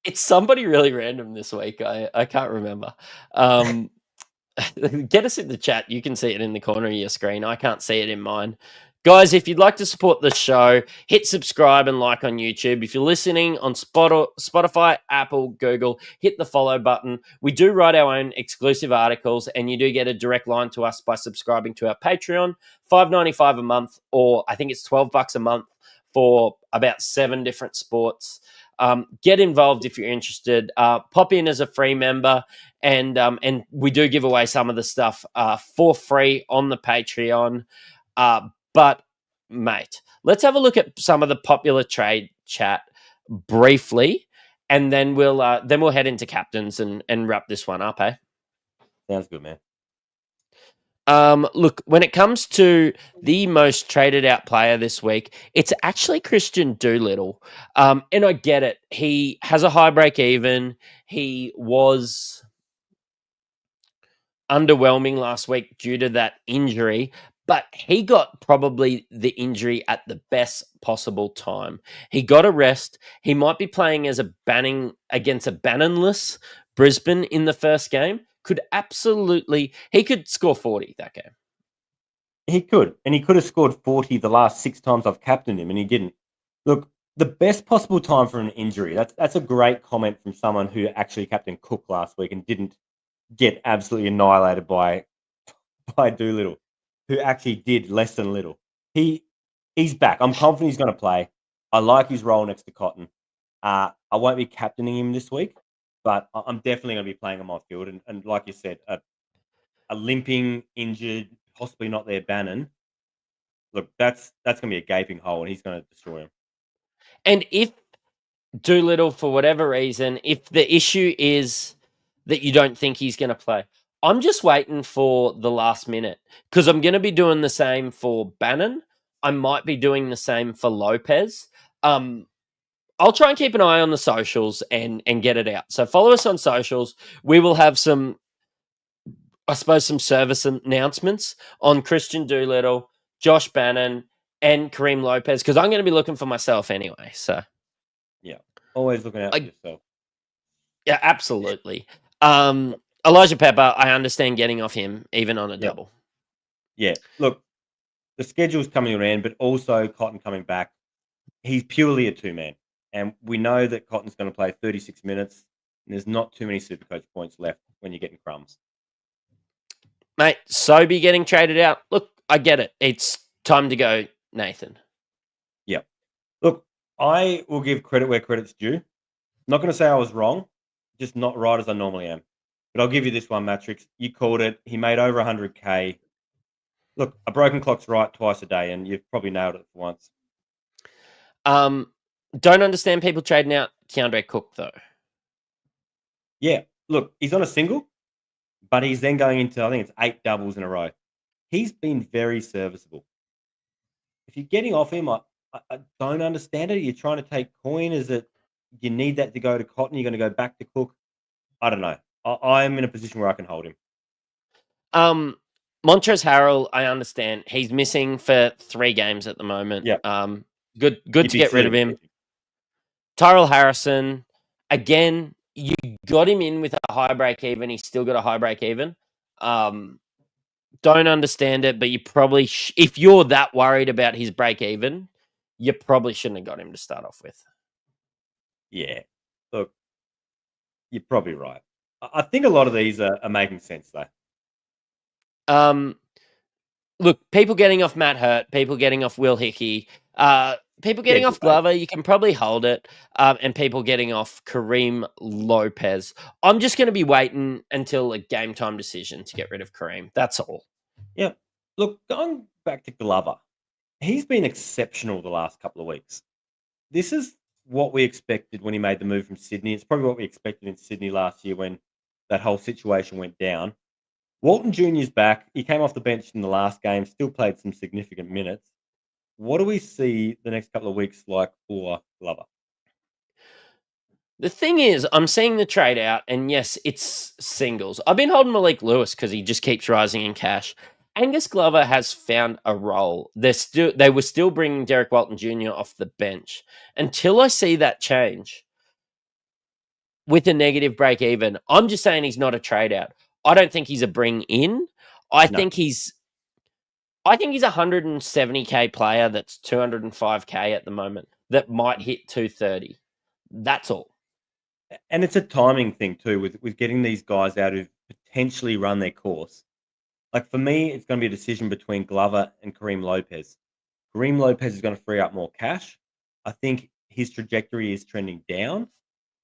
It's somebody really random this week. I can't remember. Get us in the chat. You can see it in the corner of your screen. I can't see it in mine. Guys, if you'd like to support the show, hit subscribe and like on YouTube. If you're listening on Spotify, Apple, Google, hit the follow button. We do write our own exclusive articles, and you do get a direct line to us by subscribing to our Patreon, $5.95 a month, or I think it's $12 a month for about 7 different sports. Get involved if you're interested. Pop in as a free member, and we do give away some of the stuff for free on the Patreon. But mate, let's have a look at some of the popular trade chat briefly, and then we'll head into captains and wrap this one up. Sounds good, man. Look, when it comes to the most traded out player this week, it's actually Christian Doolittle. And I get it. He has a high break even. He was underwhelming last week due to that injury, but he got probably the injury at the best possible time. He got a rest. He might be playing as against a Bannonless Brisbane in the first game. He could score 40 that game. He could, and he could have scored 40 the last 6 times I've captained him, and he didn't. Look, the best possible time for an injury. That's a great comment from someone who actually captained Cook last week and didn't get absolutely annihilated by Doolittle, who actually did less than little. He's back. I'm confident he's going to play. I like his role next to Cotton. I won't be captaining him this week, but I'm definitely going to be playing him on field. And like you said, a limping, injured, possibly not there Bannon. Look, that's going to be a gaping hole, and he's going to destroy him. And if Doolittle, for whatever reason, if the issue is that you don't think he's going to play, I'm just waiting for the last minute, because I'm going to be doing the same for Bannon. I might be doing the same for Lopez. I'll try and keep an eye on the socials and get it out. So follow us on socials. We will have some service announcements on Christian Doolittle, Josh Bannon, and Kareem Lopez, because I'm going to be looking for myself anyway. So yeah, always looking out for yourself. Yeah, absolutely. Elijah Pepper, I understand getting off him even on a double. Yeah, look, the schedule's coming around, but also Cotton coming back. He's purely a 2-man. And we know that Cotton's going to play 36 minutes, and there's not too many Supercoach points left when you're getting crumbs. Mate, Sobey getting traded out. Look, I get it. It's time to go, Nathan. Yep. Look, I will give credit where credit's due. Not going to say I was wrong, just not right as I normally am. But I'll give you this one, Matrix. You called it. He made over 100K. Look, a broken clock's right twice a day, and you've probably nailed it for once. Don't understand people trading out Keandre Cook, though. Yeah, look, he's on a single, but he's then going into, I think it's 8 doubles in a row. He's been very serviceable. If you're getting off him, I don't understand it. You're trying to take Coin. Is it you need that to go to Cotton? You're going to go back to Cook? I don't know. I'm in a position where I can hold him. Montrezl Harrell, I understand. He's missing for 3 games at the moment. Yeah. Good You'd to be get rid silly of to him. keep Tyrell Harrison, again, you got him in with a high break even. He's still got a high break even. Don't understand it, but you probably, if you're that worried about his break even, you probably shouldn't have got him to start off with. Yeah. Look, you're probably right. I think a lot of these are making sense, though. Look, people getting off Matt Hurt, people getting off Will Hickey, people getting off good value. Glover, you can probably hold it, and people getting off Kareem Lopez. I'm just going to be waiting until a game time decision to get rid of Kareem. That's all. Yeah. Look, going back to Glover, he's been exceptional the last couple of weeks. This is what we expected when he made the move from Sydney. It's probably what we expected in Sydney last year when that whole situation went down. Walton Jr.'s back. He came off the bench in the last game, still played some significant minutes. What do we see the next couple of weeks like for Glover? The thing is, I'm seeing the trade out, and yes, it's singles. I've been holding Malik Lewis because he just keeps rising in cash. Angus Glover has found a role. They were still bringing Derek Walton Jr. off the bench. Until I see that change with a negative break even, I'm just saying he's not a trade out. I don't think he's a bring in. I think he's a 170k player that's 205k at the moment that might hit 230. That's all. And it's a timing thing too with getting these guys out who potentially run their course. Like for me, it's going to be a decision between Glover and Kareem Lopez. Kareem Lopez is going to free up more cash. I think his trajectory is trending down.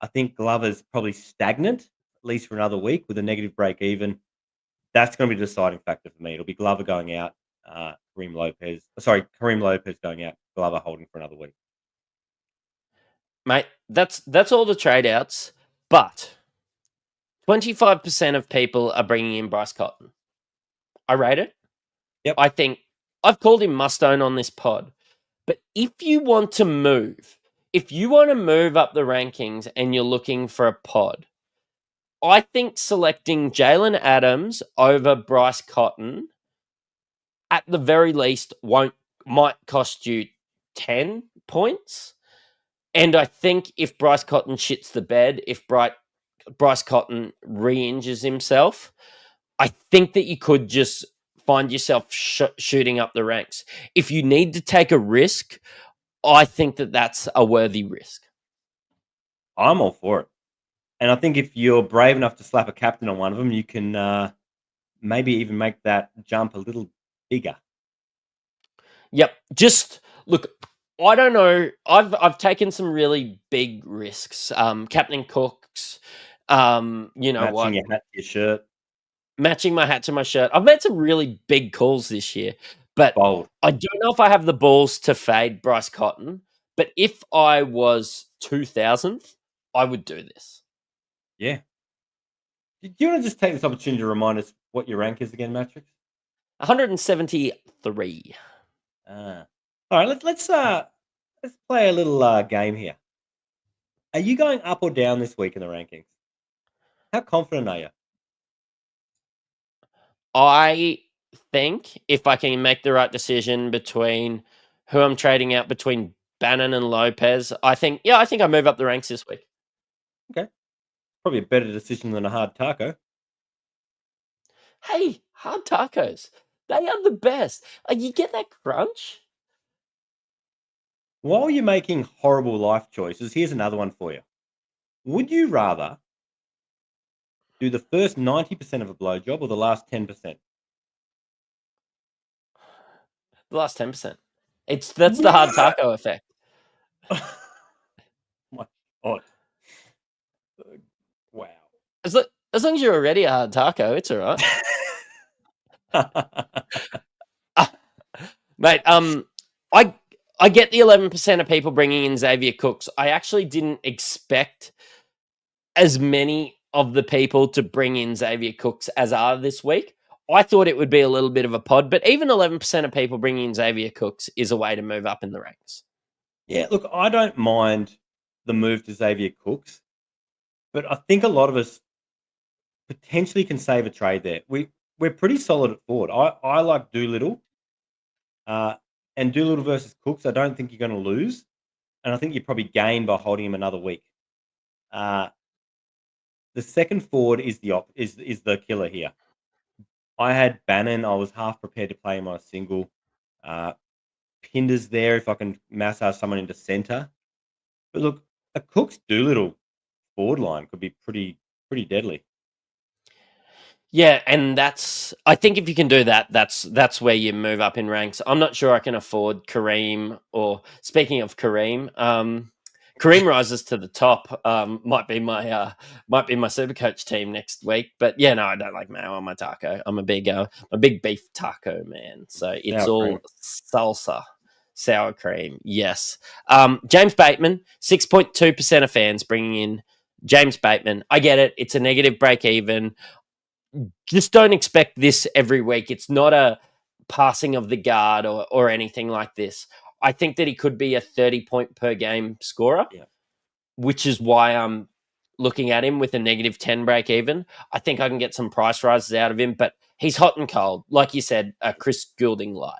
I think Glover's probably stagnant, at least for another week, with a negative break even. That's going to be the deciding factor for me. It'll be Glover going out, Kareem Lopez going out, Glover holding for another week. Mate, that's all the trade outs, but 25% of people are bringing in Bryce Cotton. I rate it. Yep. I think I've called him must-own on this pod. But if you want to move up the rankings and you're looking for a pod, I think selecting Jalen Adams over Bryce Cotton at the very least might cost you 10 points. And I think if Bryce Cotton shits the bed, if Bryce Cotton re-injures himself, I think that you could just find yourself shooting up the ranks. If you need to take a risk, I think that that's a worthy risk. I'm all for it. And I think if you're brave enough to slap a captain on one of them, you can maybe even make that jump a little bigger. Yep. Just look, I don't know. I've taken some really big risks. Captain Cooks, Matching your hat to your shirt. Matching my hat to my shirt. I've made some really big calls this year, but Bold. I don't know if I have the balls to fade Bryce Cotton. But if I was 2000th, I would do this. Yeah. Do you want to just take this opportunity to remind us what your rank is again, Matrix? 173. All right, let's play a little game here. Are you going up or down this week in the rankings? How confident are you? I think if I can make the right decision between who I'm trading out between Bannon and Lopez, I think I move up the ranks this week. Okay. Probably a better decision than a hard taco. Hey, hard tacos. They are the best. You get that crunch. While you're making horrible life choices, here's another one for you. Would you rather do the first 90% of a blowjob or the last 10%? The last 10%. That's the hard taco effect. My God. Wow. As long as you're already a hard taco, it's all right. Mate, I get the 11% of people bringing in Xavier Cooks. I actually didn't expect as many of the people to bring in Xavier Cooks as are this week. I thought it would be a little bit of a pod, but even 11% of people bringing in Xavier Cooks is a way to move up in the ranks. Yeah, look, I don't mind the move to Xavier Cooks, but I think a lot of us potentially can save a trade there. We're pretty solid at forward. I like Doolittle, uh, and Doolittle versus Cooks. I don't think you're going to lose, and I think you probably gain by holding him another week. Uh, the second forward is is the killer here. I had Bannon. I was half prepared to play him on a single. Uh, Pinder's there if I can massage someone into centre. But look, a Cooks Doolittle forward line could be pretty deadly. Yeah, and I think if you can do that, that's where you move up in ranks. I'm not sure I can afford Kareem, or speaking of Kareem, Kareem rises to the top. Might be my Supercoach team next week. But yeah, no, I don't like mayo on my taco. I'm a big beef taco man. So it's Sour all cream. salsa, sour cream. Yes. James Bateman, 6.2% of fans bringing in James Bateman. I get it. It's a negative break even. Just don't expect this every week. It's not a passing of the guard or anything like this. I think that he could be a 30-point per game scorer, Yeah. which is why I'm looking at him with a negative 10 break even. I think I can get some price rises out of him, but he's hot and cold. Like you said, a Chris Goulding light.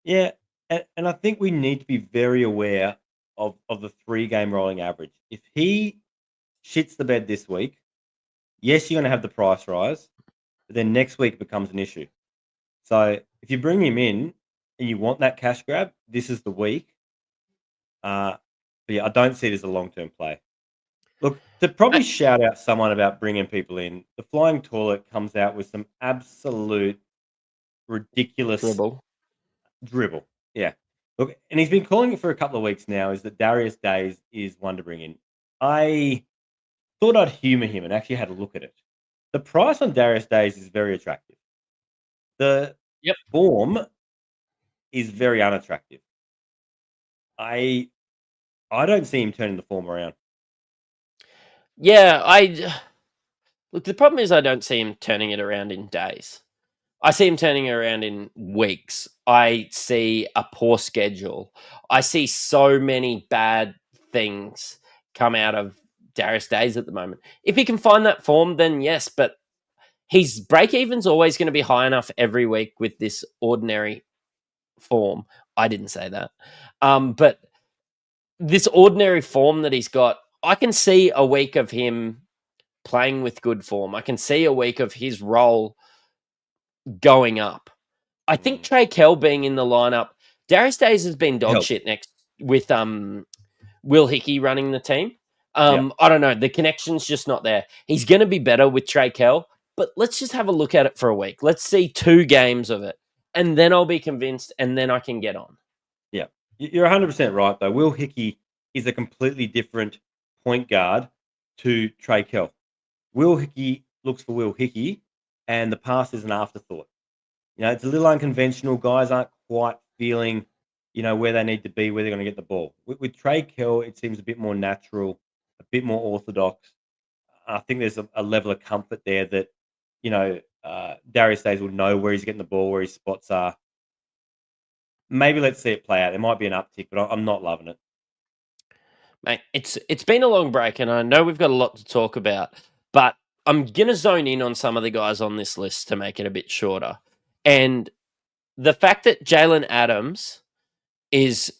Yeah, and I think we need to be very aware of the 3-game rolling average. If he shits the bed this week, yes, you're going to have the price rise, but then next week it becomes an issue. So if you bring him in and you want that cash grab, this is the week. But yeah, I don't see it as a long-term play. Look, to probably shout out someone about bringing people in, the Flying Toilet comes out with some absolute ridiculous dribble. Yeah. Look, and he's been calling it for a couple of weeks now, is that Darius Days is one to bring in. I thought I'd humour him and actually had a look at it. The price on Darius Days is very attractive. The Yep. form is very unattractive. I don't see him turning the form around. Yeah, look, the problem is I don't see him turning it around in days. I see him turning it around in weeks. I see a poor schedule. I see so many bad things come out of Darius Days at the moment. If he can find that form, then yes, but his break even's always going to be high enough every week with this ordinary form. I didn't say that. But this ordinary form that he's got, I can see a week of him playing with good form. I can see a week of his role going up. I think Trey Kell being in the lineup, Darius Days has been dog shit next with Will Hickey running the team. I don't know. The connection's just not there. He's going to be better with Trey Kell, but let's just have a look at it for a week. Let's see 2 games of it, and then I'll be convinced, and then I can get on. Yeah. You're 100% right, though. Will Hickey is a completely different point guard to Trey Kell. Will Hickey looks for Will Hickey, and the pass is an afterthought. You know, it's a little unconventional. Guys aren't quite feeling, where they need to be, where they're going to get the ball. With Trey Kell, it seems a bit more natural, a bit more orthodox. I think there's a level of comfort there that, Darius Days will know where he's getting the ball, where his spots are. Maybe let's see it play out. There might be an uptick, but I'm not loving it. Mate, it's been a long break, and I know we've got a lot to talk about, but I'm going to zone in on some of the guys on this list to make it a bit shorter. And the fact that Jalen Adams is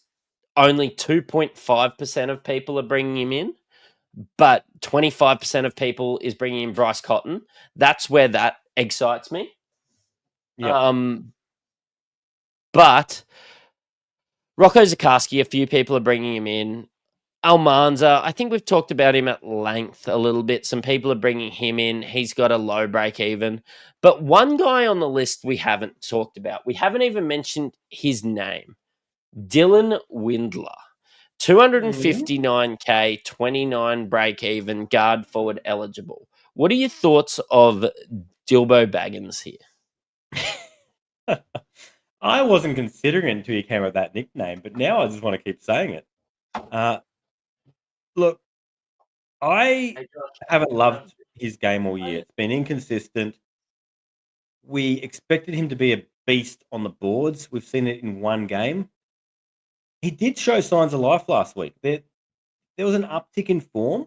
only 2.5% of people are bringing him in, but 25% of people is bringing in Bryce Cotton, that's where that excites me. Yep. But Rocco Zikarsky, a few people are bringing him in. Almanza, I think we've talked about him at length a little bit. Some people are bringing him in. He's got a low break even. But one guy on the list we haven't talked about, we haven't even mentioned his name, Dylan Windler. 259K, 29 break even, guard forward eligible. What are your thoughts of Dilbo Baggins here? I wasn't considering it until you came up with that nickname, but now I just want to keep saying it. Look, I haven't loved his game all year. It's been inconsistent. We expected him to be a beast on the boards. We've seen it in one game. he did show signs of life last week. There was an uptick in form.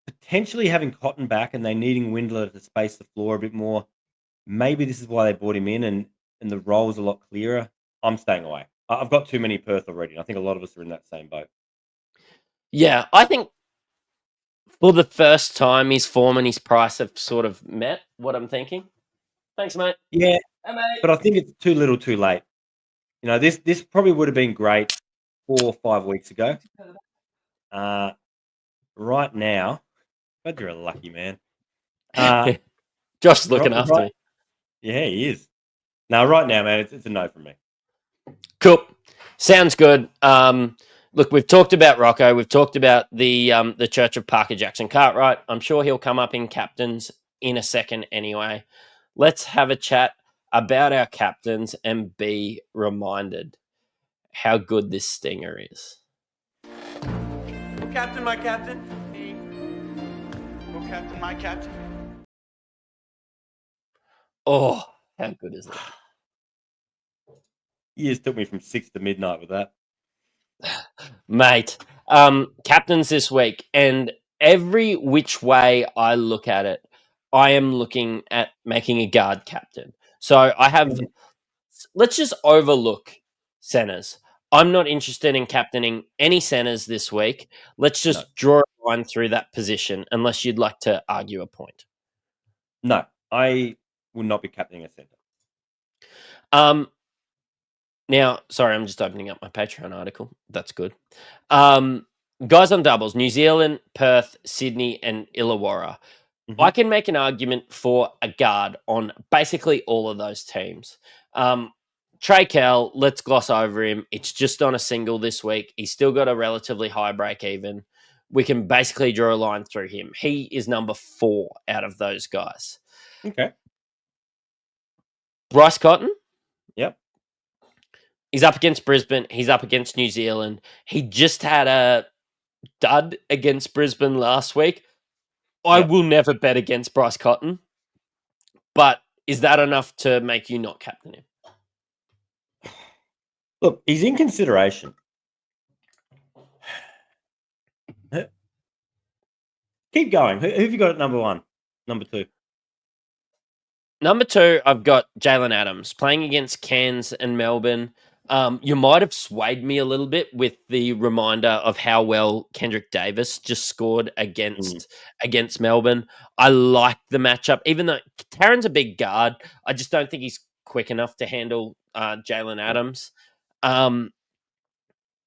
Potentially having Cotton back and they needing Windler to space the floor a bit more. Maybe this is why they brought him in and the role is a lot clearer. I'm staying away. I've got too many Perth already. I think a lot of us are in that same boat. Yeah, I think for the first time, his form and his price have sort of met what I'm thinking. Thanks, mate. Yeah, Hey, mate. but I think it's too little too late. You know, this probably would have been great 4 or 5 weeks ago. Right now, God, you're a lucky man. Josh is looking after me. Yeah, he is. Now, right now, man, it's a no from me. Cool. Sounds good. Look, we've talked about Rocco. We've talked about the Church of Parker Jackson Cartwright. I'm sure he'll come up in captains in a second anyway. Let's have a chat about our captains and be reminded how good this stinger is. Captain, my captain. Oh, captain, my captain. Oh, how good is it? You just took me from 6 to midnight with that. Mate, captains this week, and every which way I look at it, I am looking at making a guard captain. So I have, let's just overlook centers. I'm not interested in captaining any centers this week. Let's just draw a line through that position, unless you'd like to argue a point. No, I will not be captaining a center. Now, sorry, I'm just opening up my Patreon article. That's good. Guys on doubles, New Zealand, Perth, Sydney, and Illawarra. Mm-hmm. I can make an argument for a guard on basically all of those teams. Trey Kell, let's gloss over him. It's just on a single this week. He's still got a relatively high break even. We can basically draw a line through him. He is number 4 out of those guys. Okay. Bryce Cotton? Yep. He's up against Brisbane. He's up against New Zealand. He just had a dud against Brisbane last week. I will never bet against Bryce Cotton. But is that enough to make you not captain him? Look, he's in consideration. Keep going. Who have you got at number 1? Number 2? Number 2, I've got Jalen Adams playing against Cairns and Melbourne. You might have swayed me a little bit with the reminder of how well Kendrick Davis just scored against Melbourne. I like the matchup, even though Taryn's a big guard. I just don't think he's quick enough to handle Jalen Adams. I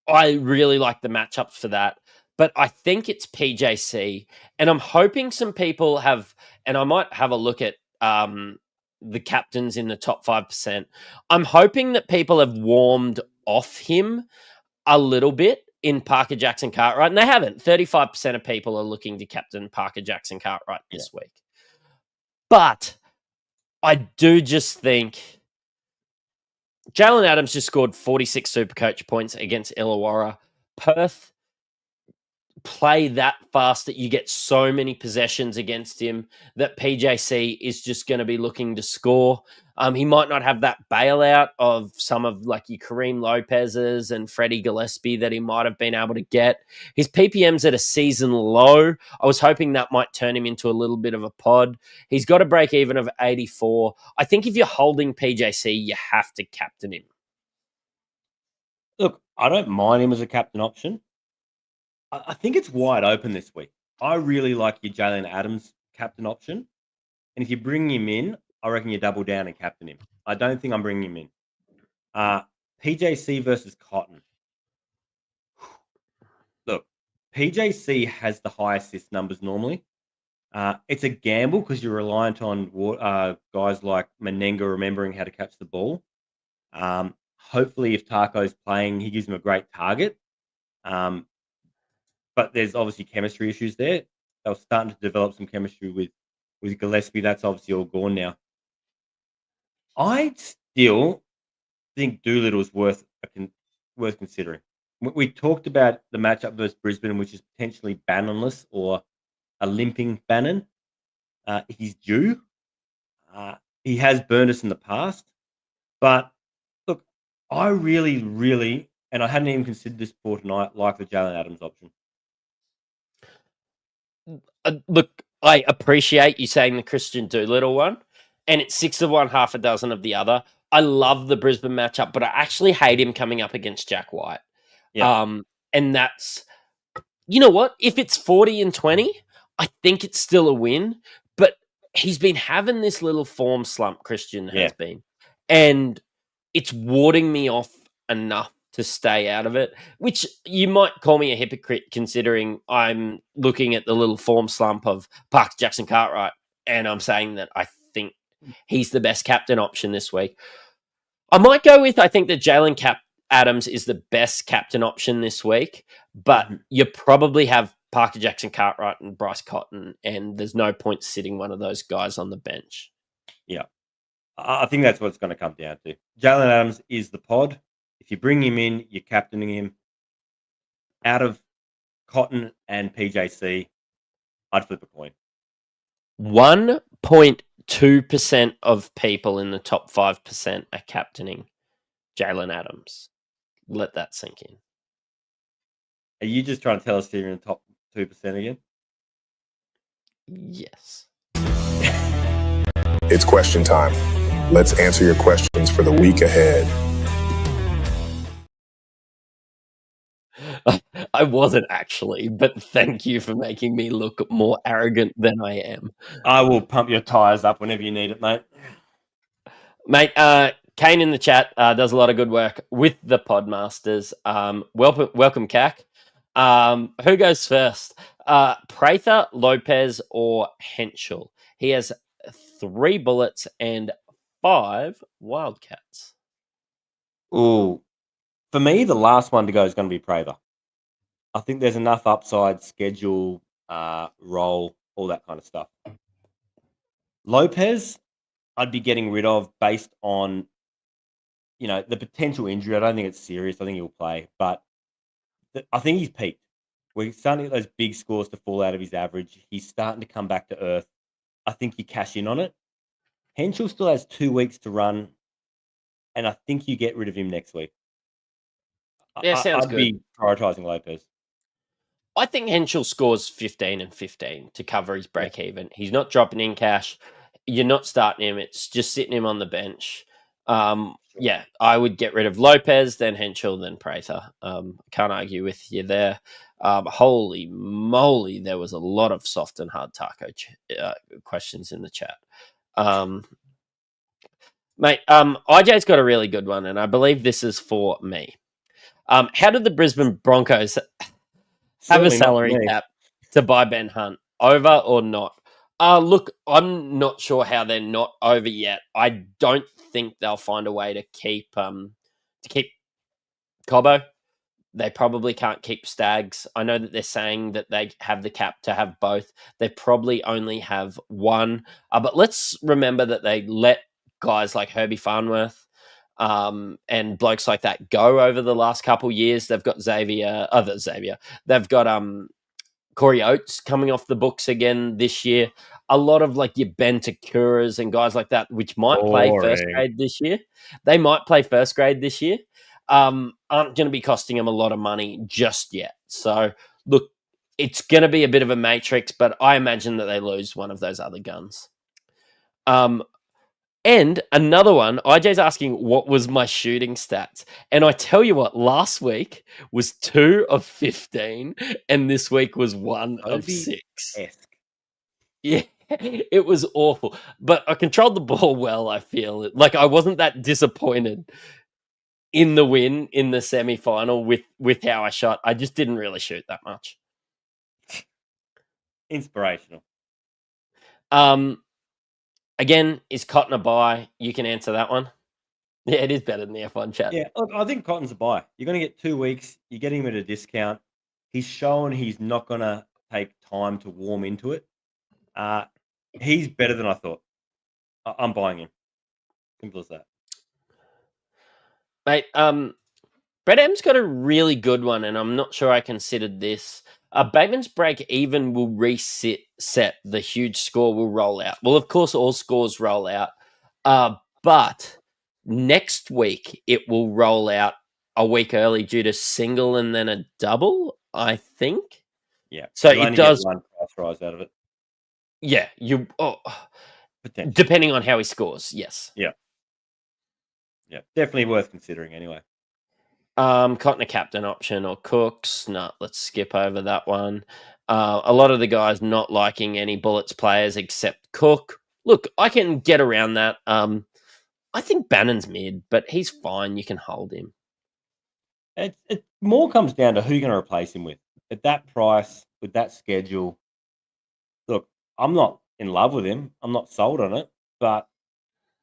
really like the matchup for that. But I think it's PJC. And I'm hoping some people have, and I might have a look at the captains in the top 5%. I'm hoping that people have warmed off him a little bit in Parker Jackson Cartwright. And they haven't. 35% of people are looking to captain Parker Jackson Cartwright this week. But I do just think Jalen Adams just scored 46 Supercoach points against Illawarra. Perth play that fast that you get so many possessions against him that PJC is just going to be looking to score. He might not have that bailout of some of like your Kareem Lopez's and Freddie Gillespie that he might have been able to get. His PPM's at a season low. I was hoping that might turn him into a little bit of a pod. He's got a break even of 84. I think if you're holding PJC, you have to captain him. Look, I don't mind him as a captain option. I think it's wide open this week. I really like your Jalen Adams captain option. And if you bring him in, I reckon you double down and captain him. I don't think I'm bringing him in. PJC versus Cotton. Look, PJC has the high assist numbers normally. It's a gamble because you're reliant on guys like Menenga remembering how to catch the ball. Hopefully, if Taco's playing, he gives him a great target. But there's obviously chemistry issues there. They were starting to develop some chemistry with Gillespie. That's obviously all gone now. I still think Doolittle's worth considering. We talked about the matchup versus Brisbane, which is potentially Bannonless or a limping Bannon. He's due. He has burned us in the past. But look, I really, really And I hadn't even considered this for tonight, like the Jalen Adams option. Look, I appreciate you saying the Christian Doolittle one, and it's 6 of one, half a dozen of the other. I love the Brisbane matchup, but I actually hate him coming up against Jack White. Yeah. And that's, you know what? If it's 40 and 20, I think it's still a win, but he's been having this little form slump, Christian has been, and it's warding me off enough to stay out of it, which you might call me a hypocrite considering I'm looking at the little form slump of Parker Jackson Cartwright, and I'm saying that I think he's the best captain option this week. I might go with, I think that Jalen Adams is the best captain option this week, but you probably have Parker Jackson Cartwright and Bryce Cotton, and there's no point sitting one of those guys on the bench. Yeah. I think that's what it's going to come down to. Jalen Adams is the pod. If you bring him in, you're captaining him. Out of Cotton and PJC, I'd flip a coin. 1.2% of people in the top 5% are captaining Jalen Adams. Let that sink in. Are you just trying to tell us you're in the top 2% again? Yes. It's question time. Let's answer your questions for the week ahead. I wasn't actually, but thank you for making me look more arrogant than I am. I will pump your tyres up whenever you need it, mate. Mate, Kane in the chat does a lot of good work with the Podmasters. Welcome, Cac. Who goes first? Prather, Lopez, or Henschel? He has 3 bullets and 5 wildcats. Ooh. For me, the last one to go is going to be Prather. I think there's enough upside, schedule, role, all that kind of stuff. Lopez, I'd be getting rid of based on, the potential injury. I don't think it's serious. I think he'll play. But I think he's peaked. We're starting to get those big scores to fall out of his average. He's starting to come back to earth. I think you cash in on it. Henschel still has 2 weeks to run, and I think you get rid of him next week. Yeah, sounds I'd good. be prioritising Lopez. I think Henschel scores 15 and 15 to cover his break even. He's not dropping in cash. You're not starting him. It's just sitting him on the bench. Yeah, I would get rid of Lopez, then Henschel, then Prather. Can't argue with you there. Holy moly, there was a lot of soft and hard taco questions in the chat. Mate, IJ's got a really good one, and I believe this is for me. How did the Brisbane Broncos have a salary cap to buy Ben Hunt? Over or not? Look, I'm not sure how they're not over yet. I don't think they'll find a way to keep Cobbo. They probably can't keep Stags. I know that they're saying that they have the cap to have both. They probably only have one. But let's remember that they let guys like Herbie Farnworth and blokes like that go over the last couple years. They've got Xavier. They've got Corey Oates coming off the books again this year. A lot of like your Ben Takuras and guys like that, which might play first grade this year. They might play first grade this year. Aren't going to be costing them a lot of money just yet. So look, it's going to be a bit of a matrix, but I imagine that they lose one of those other guns. And another one, IJ's asking what was my shooting stats. And I tell you what, last week was 2 of 15, and this week was 1 of 6. Yeah, it was awful. But I controlled the ball well, I feel. Like I wasn't that disappointed in the win in the semi-final with how I shot. I just didn't really shoot that much. Inspirational. Again, is Cotton a buy? You can answer that one. Yeah, it is better than the F1 chat. Yeah, look, I think Cotton's a buy. You're going to get 2 weeks. You're getting him at a discount. He's shown he's not going to take time to warm into it. He's better than I thought. I'm buying him. Simple as that. Mate, Brett M's got a really good one, and I'm not sure I considered this. Bateman's break even will set. The huge score will roll out. Well, of course, all scores roll out. But next week, it will roll out a week early due to single and then a double, I think. Yeah. So You'll it only get does. one price rise out of it, Yeah, potentially. depending on how he scores. Yes. Yeah. Definitely worth considering anyway. Cotton a captain option or Cooks. No, let's skip over that one. A lot of the guys not liking any Bullets players except Cook. Look, I can get around that. I think Bannon's mid, but he's fine. You can hold him. It more comes down to who you're going to replace him with. At that price, with that schedule, look, I'm not in love with him. I'm not sold on it, but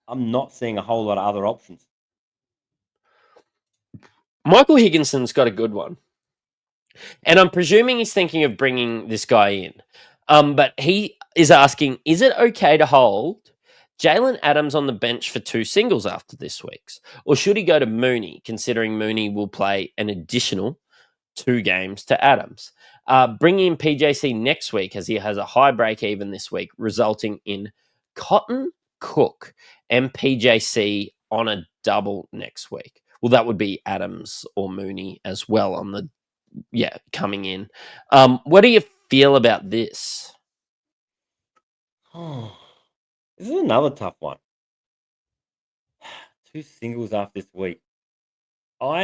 I'm not seeing a whole lot of other options. Michael Higginson's got a good one. And I'm presuming he's thinking of bringing this guy in. But he is asking, is it okay to hold Jalen Adams on the bench for 2 singles after this week's? Or should he go to Mooney, considering Mooney will play an additional 2 games to Adams? Bring in PJC next week as he has a high break even this week, resulting in Cotton, Cook, and PJC on a double next week. Well, that would be Adams or Mooney as well on the coming in. What do you feel about this? Oh, this is another tough one. 2 singles after this week. Are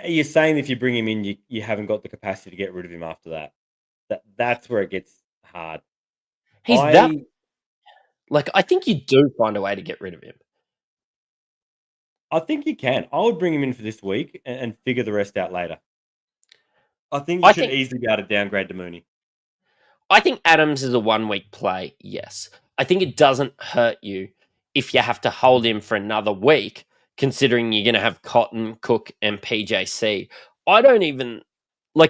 you saying if you bring him in, you haven't got the capacity to get rid of him after that? That's where it gets hard. He's that I think you do find a way to get rid of him. I think you can. I would bring him in for this week and figure the rest out later. I think you should easily be able to downgrade to Mooney. I think Adams is a 1-week play, yes. I think it doesn't hurt you if you have to hold him for another week, considering you're going to have Cotton, Cook, and PJC. I don't even...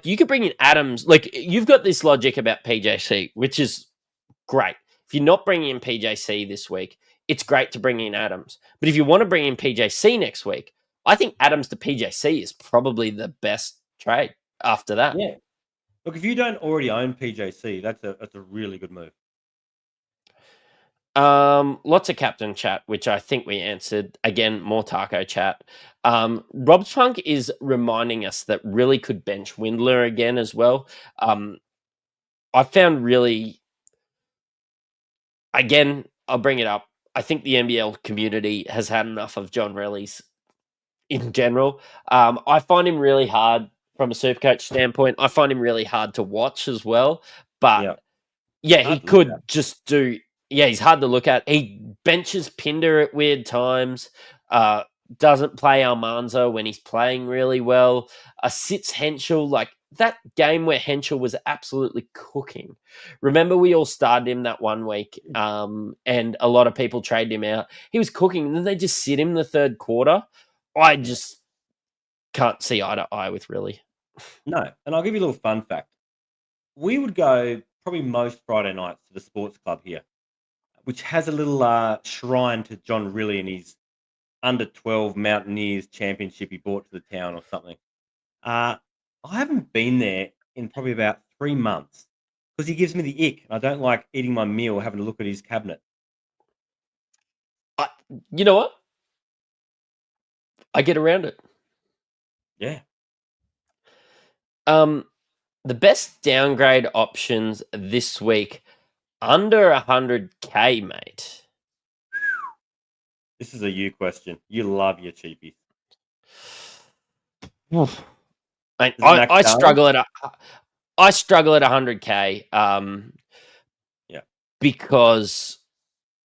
you could bring in Adams. You've got this logic about PJC, which is great. If you're not bringing in PJC this week, it's great to bring in Adams. But if you want to bring in PJC next week, I think Adams to PJC is probably the best trade after that. Yeah. Look, if you don't already own PJC, that's a really good move. Lots of captain chat, which I think we answered. Again, more taco chat. Rob Funk is reminding us that really could bench Windler again as well. I found really, again, I'll bring it up. I think the NBL community has had enough of John Relly's in general. I find him really hard from a Supercoach standpoint. I find him really hard to watch as well. But he could just do... Yeah, he's hard to look at. He benches Pinder at weird times. Doesn't play Almanza when he's playing really well. Sits Henschel. That game where Henschel was absolutely cooking. Remember we all started him that 1 week and a lot of people traded him out. He was cooking and then they just sit him in the third quarter. I just can't see eye to eye with really. No, and I'll give you a little fun fact. We would go probably most Friday nights to the sports club here, which has a little shrine to John Riley and his under-12 Mountaineers championship he brought to the town or something. I haven't been there in probably about 3 months because he gives me the ick. I don't like eating my meal having to look at his cabinet. You know what? I get around it. Yeah. The best downgrade options this week under 100K, mate. This is a you question. You love your cheapies. I struggle at I struggle at 100K. Because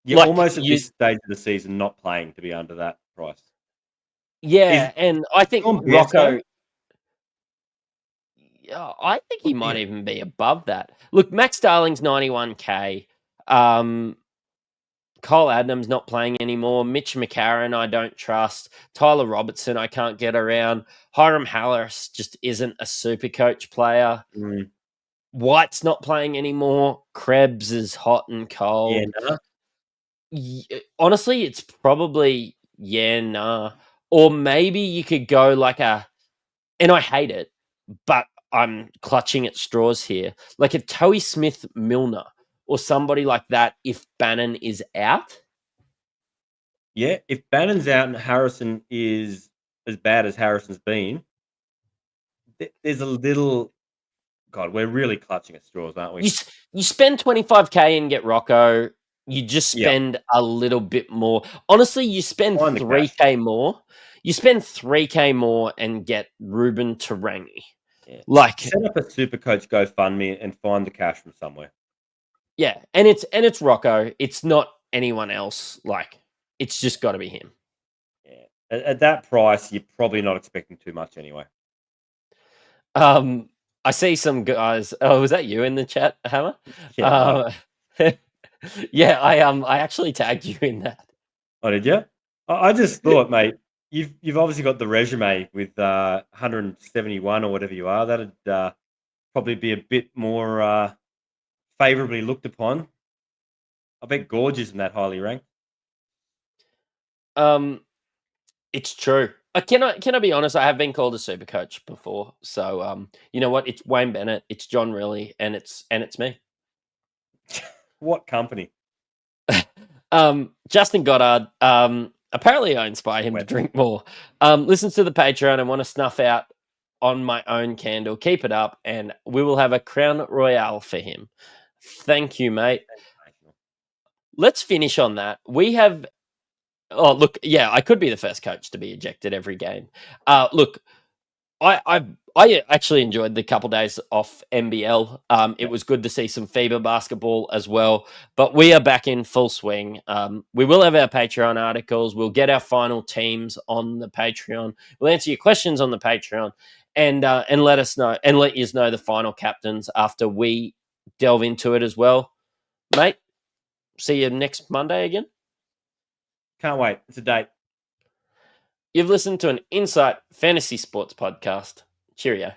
you're almost at this stage of the season not playing to be under that price. Yeah, and I think Rocco. I think he might even be above that. Look, Max Darling's 91K. Cole Adams not playing anymore. Mitch McCarron, I don't trust. Tyler Robertson, I can't get around. Hiram Harris just isn't a Supercoach player. White's not playing anymore. Krebs is hot and cold. Honestly, it's probably or maybe you could go and I hate it, but I'm clutching at straws here. Like a Toey Smith Milner or somebody like that if Bannon is out. Yeah, if Bannon's out and Harrison is as bad as Harrison's been, there's a little. God, we're really clutching at straws, aren't we? You spend 25K and get Rocco. You just Yeah. spend a little bit more. Honestly, you spend Find the 3K more. You spend 3K more and get Ruben Tarangi. Yeah. Like, Set up a Supercoach GoFundMe and find the cash from somewhere. yeah, and it's Rocco. It's not anyone else. Like, it's just got to be him. Yeah. At that price, you're probably not expecting too much anyway. I see some guys. Oh, was that you in the chat, Hammer? Yeah. Yeah, I actually tagged you in that. Oh, did you? I just thought, mate, you've obviously got the resume with 171 or whatever you are. That'd probably be a bit more favourably looked upon. I bet Gorge isn't that highly ranked. It's true. Can I be honest? I have been called a super coach before. So you know what? It's Wayne Bennett, it's John Riley, and it's me. What company? Justin Goddard. Apparently I inspire him to drink more. Listens to the Patreon and want to snuff out on my own candle. Keep it up, and we will have a Crown Royale for him. Thank you, mate. Let's finish on that. We have. Oh, look, yeah, I could be the first coach to be ejected every game. Look, I actually enjoyed the couple days off NBL. It was good to see some FIBA basketball as well. But we are back in full swing. We will have our Patreon articles. We'll get our final teams on the Patreon. We'll answer your questions on the Patreon, and let us know and let you know the final captains after we delve into it as well, mate. See you next Monday again. Can't wait. It's a date. You've listened to an Insight Fantasy Sports podcast. Cheerio.